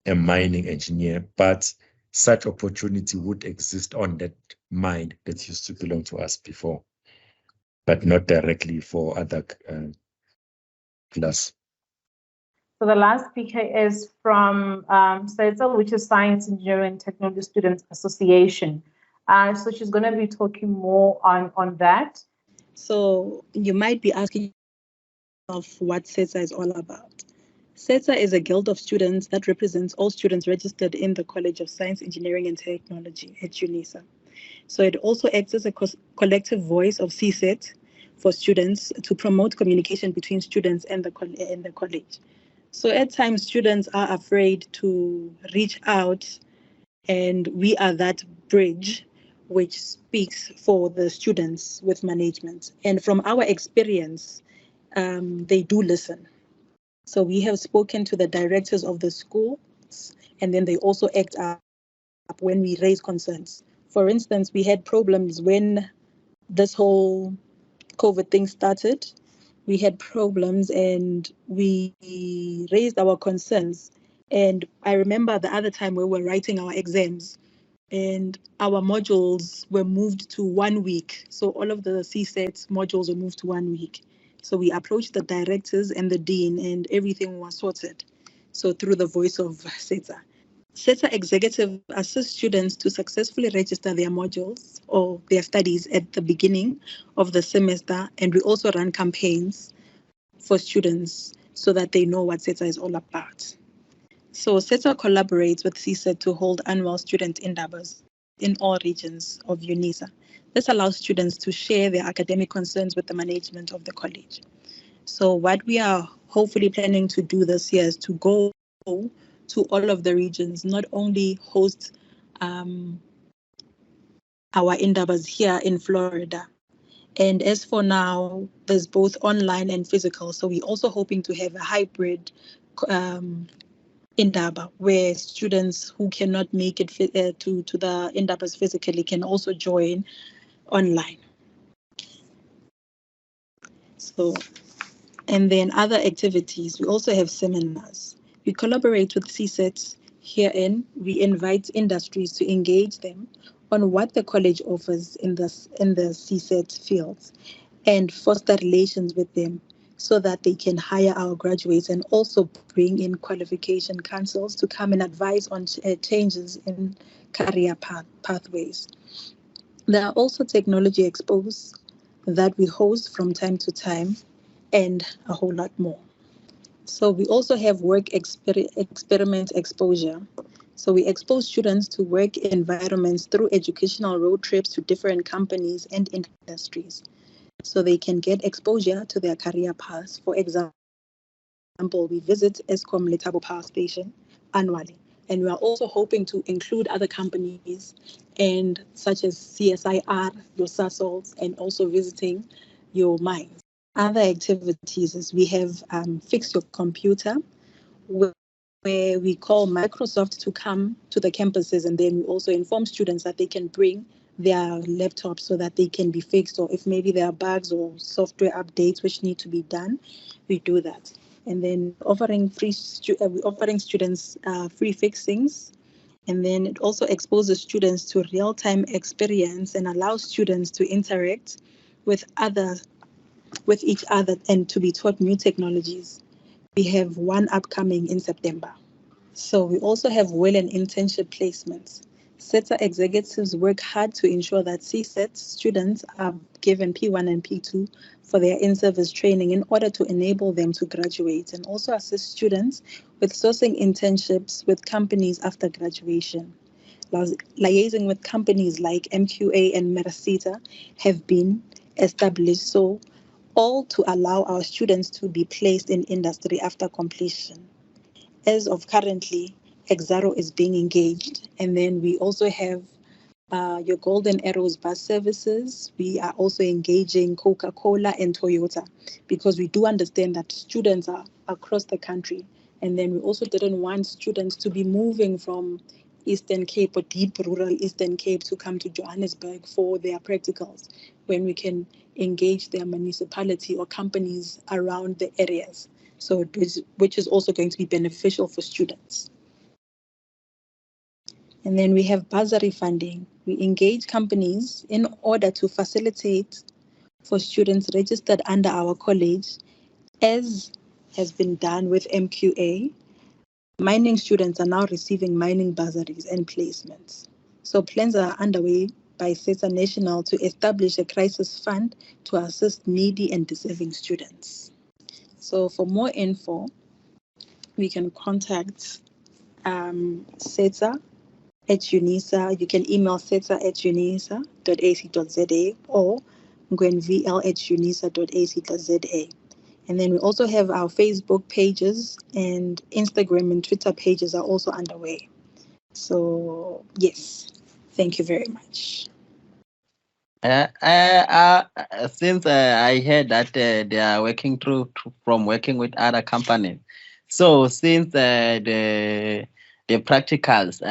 a mining engineer, but such opportunity would exist on that mine that used to belong to us before, but not directly for other class. So the last speaker is from SETSA, which is Science, Engineering, and Technology Students Association. So she's going to be talking more on that. So you might be asking of what SETSA is all about. SETSA is a guild of students that represents all students registered in the College of Science, Engineering, and Technology at UNISA. So it also acts as a collective voice of CSET for students to promote communication between students and the college. So at times, students are afraid to reach out, and we are that bridge which speaks for the students with management. And from our experience, they do listen. So we have spoken to the directors of the schools, and then they also act up when we raise concerns. For instance, we had problems when this whole COVID thing started. We had problems and we raised our concerns. And I remember the other time we were writing our exams and our modules were moved to 1 week. So all of the CSET modules were moved to 1 week. So we approached the directors and the dean and everything was sorted. So through the voice of SETSA. SETSA executive assists students to successfully register their modules or their studies at the beginning of the semester, and we also run campaigns for students so that they know what SETSA is all about. So SETSA collaborates with CSET to hold annual student indabas in all regions of UNISA. This allows students to share their academic concerns with the management of the college. So what we are hopefully planning to do this year is to go to all of the regions, not only host our indabas here in Florida. And as for now, there's both online and physical. So we're also hoping to have a hybrid indaba, where students who cannot make it to the indabas physically can also join online. So, and then other activities, we also have seminars. We collaborate with CSET. Herein, we invite industries to engage them on what the college offers in the CSET fields and foster relations with them so that they can hire our graduates and also bring in qualification councils to come and advise on changes in career pathways. There are also technology expos that we host from time to time and a whole lot more. So we also have work experiment exposure. So we expose students to work environments through educational road trips to different companies and industries, so they can get exposure to their career paths. For example, we visit Eskom Letabo Power Station annually, and we are also hoping to include other companies, and such as CSIR, your Sasols, and also visiting your mines. Other activities is we have Fix Your Computer, where we call Microsoft to come to the campuses, and then we also inform students that they can bring their laptops so that they can be fixed, or if maybe there are bugs or software updates which need to be done, we do that. And then offering students free fixings, and then it also exposes students to real-time experience and allows students to interact with each other and to be taught new technologies. We have one upcoming in September. So we also have well and internship placements. SETA executives work hard to ensure that CSET students are given P1 and P2 for their in-service training in order to enable them to graduate, and also assist students with sourcing internships with companies after graduation. Liaising with companies like MQA and Mercita have been established, so all to allow our students to be placed in industry after completion. As of currently, Exaro is being engaged, and then we also have your Golden Arrows bus services. We are also engaging Coca-Cola and Toyota, because we do understand that students are across the country, and then we also didn't want students to be moving from Eastern Cape or deep rural Eastern Cape to come to Johannesburg for their practicals, when we can engage their municipality or companies around the areas. So which is also going to be beneficial for students. And then we have bursary funding. We engage companies in order to facilitate for students registered under our college, as has been done with MQA. Mining students are now receiving mining bursaries and placements. So plans are underway by SETA National to establish a crisis fund to assist needy and deserving students. So for more info, we can contact SETA at UNISA. You can email seta@unisa.ac.za or ngwenvl@unisa.ac.za. And then we also have our Facebook pages, and Instagram and Twitter pages are also underway. So yes, thank you very much. Since I heard that they are working from working with other companies, so since the practicals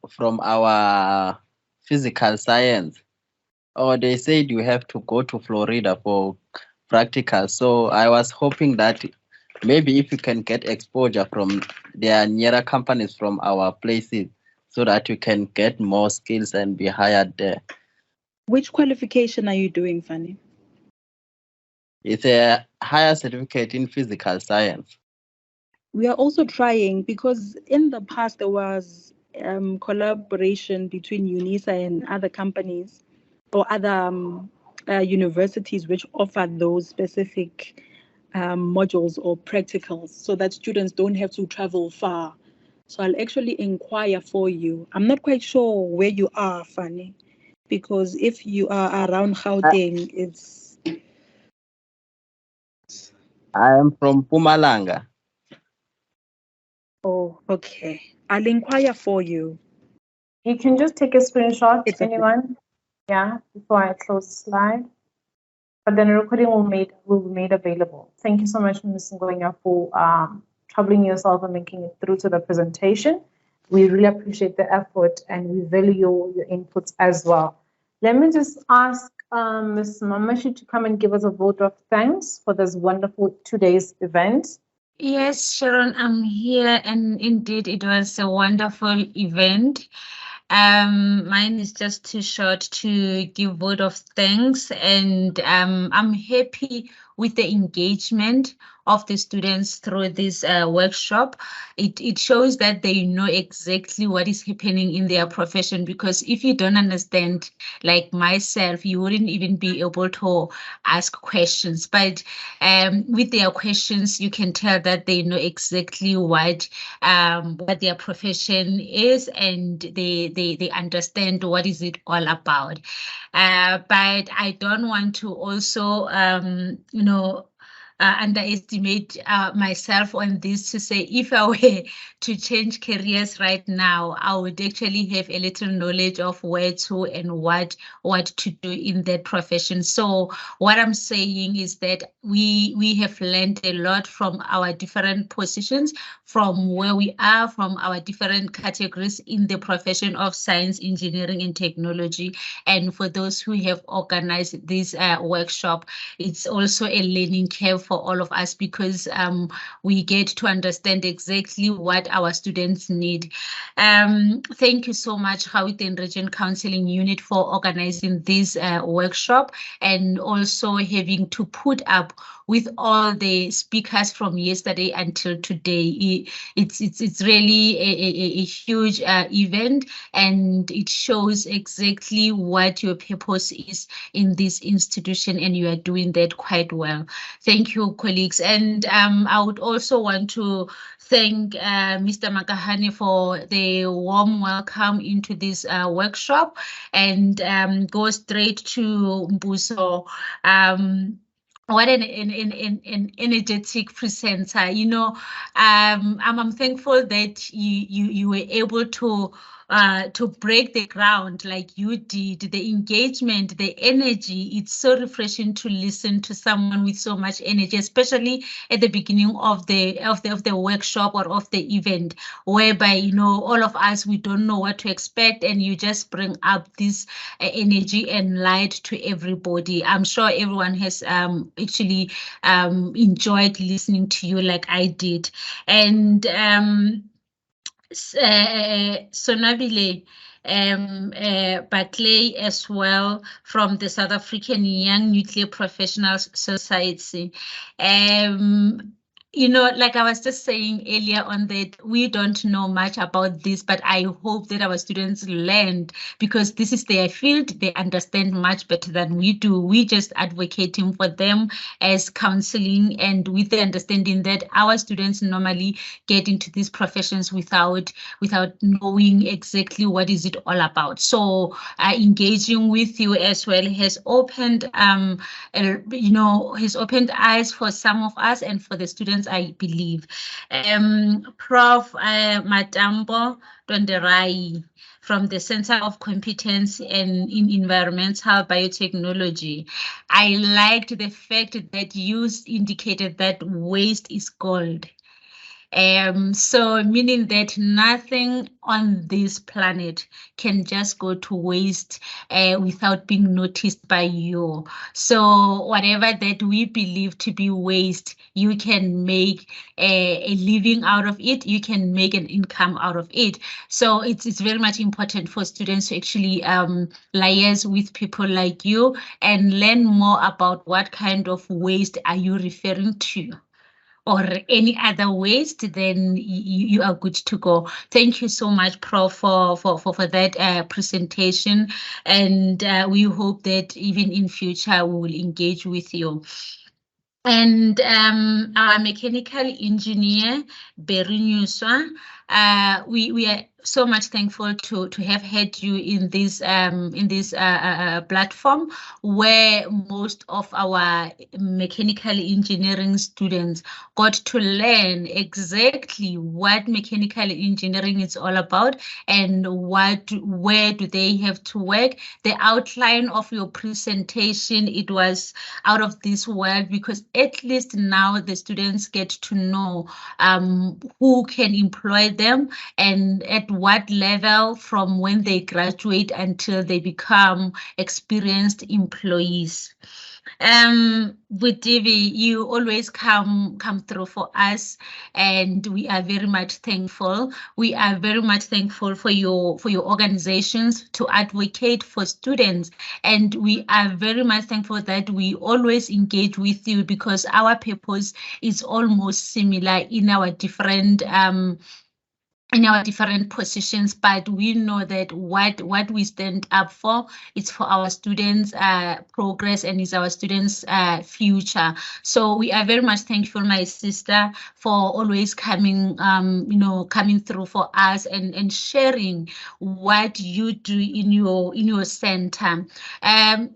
from our physical science, or they said you have to go to Florida for practicals, so I was hoping that maybe if you can get exposure from their nearer companies from our places, so that you can get more skills and be hired there. Which qualification are you doing, Fanny? It's a higher certificate in physical science. We are also trying, because in the past there was collaboration between UNISA and other companies or other universities which offer those specific modules or practicals so that students don't have to travel far. So I'll actually inquire for you. I'm not quite sure where you are, Fanny, because if you are around Gauteng, it's... I am from Pumalanga. Oh, okay. I'll inquire for you. You can just take a screenshot, It's okay. anyone, yeah, before I close the slide. But then a recording will be made available. Thank you so much, Ms. Ngonya, for troubling yourself and making it through to the presentation. We really appreciate the effort and we value your inputs as well. Let me just ask Ms. Mamashi to come and give us a vote of thanks for this wonderful 2 days event. Yes, Sharon, I'm here, and indeed it was a wonderful event. Mine is just too short to give word of thanks, and I'm happy with the engagement of the students through this workshop. It shows that they know exactly what is happening in their profession, because if you don't understand, like myself, you wouldn't even be able to ask questions. But with their questions, you can tell that they know exactly what their profession is, and they understand what is it all about. But I don't want to also underestimate myself on this, to say if I were to change careers right now, I would actually have a little knowledge of where to and what to do in that profession. So what I'm saying is that we have learned a lot from our different positions, from where we are, from our different categories in the profession of science, engineering, and technology. And for those who have organized this workshop, it's also a learning curve for all of us, because we get to understand exactly what our students need. Thank you so much, Gauteng Region Counseling Unit, for organizing this workshop, and also having to put up with all the speakers from yesterday until today. It's really a huge event, and it shows exactly what your purpose is in this institution, and you are doing that quite well. Thank you, colleagues. And I would also want to thank Mr. Makahane for the warm welcome into this workshop, and go straight to Mbuso. What an energetic presenter. You know, I'm thankful that you were able to break the ground like you did. The engagement, the energy, it's so refreshing to listen to someone with so much energy, especially at the beginning of the workshop or of the event, whereby, you know, all of us, we don't know what to expect, and you just bring up this energy and light to everybody. I'm sure everyone has actually enjoyed listening to you like I did. And Sonabile Barclay as well, from the South African Young Nuclear Professionals Society. You know, like I was just saying earlier on, that we don't know much about this, but I hope that our students learned, because this is their field. They understand much better than we do. We just advocating for them as counseling, and with the understanding that our students normally get into these professions without knowing exactly what is it all about. So engaging with you as well has opened has opened eyes for some of us and for the students, I believe. Prof. Matambo Donderai from the Center of Competence in Environmental Biotechnology. I liked the fact that you indicated that waste is gold. So meaning that nothing on this planet can just go to waste without being noticed by you. So whatever that we believe to be waste, you can make a living out of it. You can make an income out of it. So it's very much important for students to actually liaise with people like you and learn more about what kind of waste are you referring to, or any other waste, then you are good to go. Thank you so much, Prof, for that presentation, and we hope that even in future we will engage with you. And our mechanical engineer, Berinyuswa, we are so much thankful to have had you in this platform, where most of our mechanical engineering students got to learn exactly what mechanical engineering is all about and where do they have to work. The outline of your presentation, it was out of this world, because at least now the students get to know who can employ them and at what level from when they graduate until they become experienced employees. With Divi, you always come through for us, and we are very much thankful. We are very much thankful for your organizations to advocate for students, and we are very much thankful that we always engage with you, because our purpose is almost similar in our different positions, but we know that what we stand up for is for our students' progress and is our students' future. So we are very much thankful, my sister, for always coming coming through for us and sharing what you do in your center.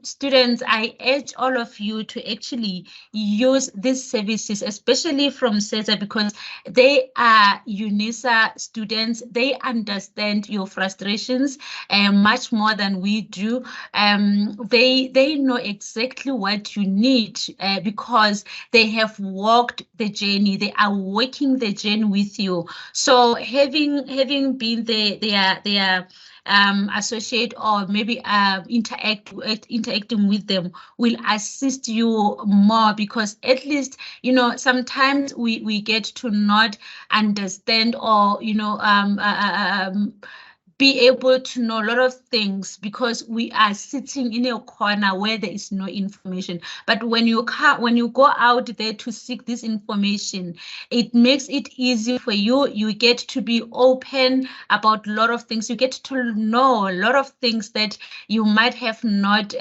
Students, I urge all of you to actually use these services, especially from SETA, because they are UNISA students. They understand your frustrations much more than we do. They know exactly what you need because they have walked the journey. They are walking the journey with you. So having been their associate or maybe interacting with them will assist you more, because at least sometimes we get to not understand or be able to know a lot of things because we are sitting in a corner where there is no information. But when you go out there to seek this information, it makes it easy for you. You get to be open about a lot of things. You get to know a lot of things that you might have not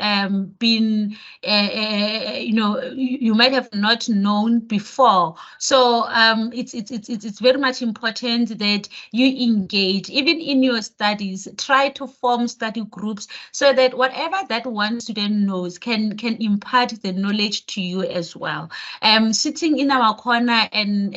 been, you might have not known before. So it's very much important that you engage, even in your studies. Try to form study groups so that whatever that one student knows can impart the knowledge to you as well. Sitting in our corner and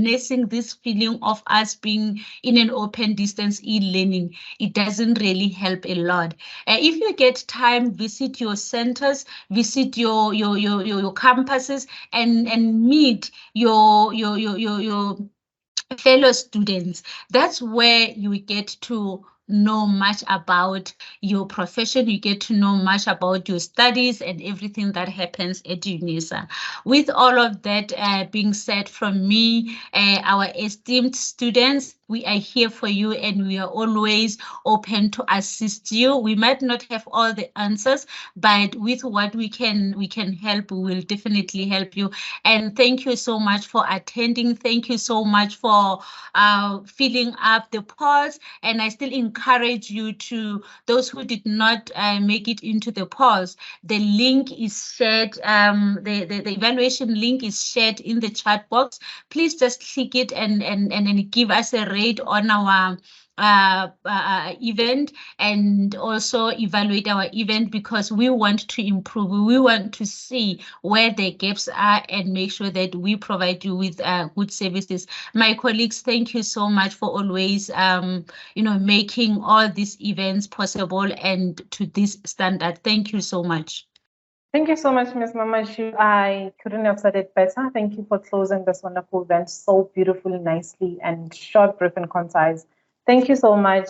nursing this feeling of us being in an open distance e-learning, it doesn't really help a lot. If you get time, visit your centers, visit your campuses, and meet your fellow students. That's where you get to know much about your profession. You get to know much about your studies and everything that happens at UNISA. With all of that being said from me, our esteemed students, we are here for you and we are always open to assist you. We might not have all the answers, but with what we can help, we will definitely help you. And thank you so much for attending. Thank you so much for filling up the polls. And I still encourage you to, those who did not make it into the polls, the link is shared, the evaluation link is shared in the chat box. Please just click it and give us a rate on our event, and also evaluate our event, because we want to improve. We want to see where the gaps are and make sure that we provide you with good services. My colleagues, thank you so much for always making all these events possible and to this standard. Thank you so much. Thank you so much, Ms. Mamashu. I couldn't have said it better. Thank you for closing this wonderful event so beautifully, nicely, and short, brief, and concise. Thank you so much.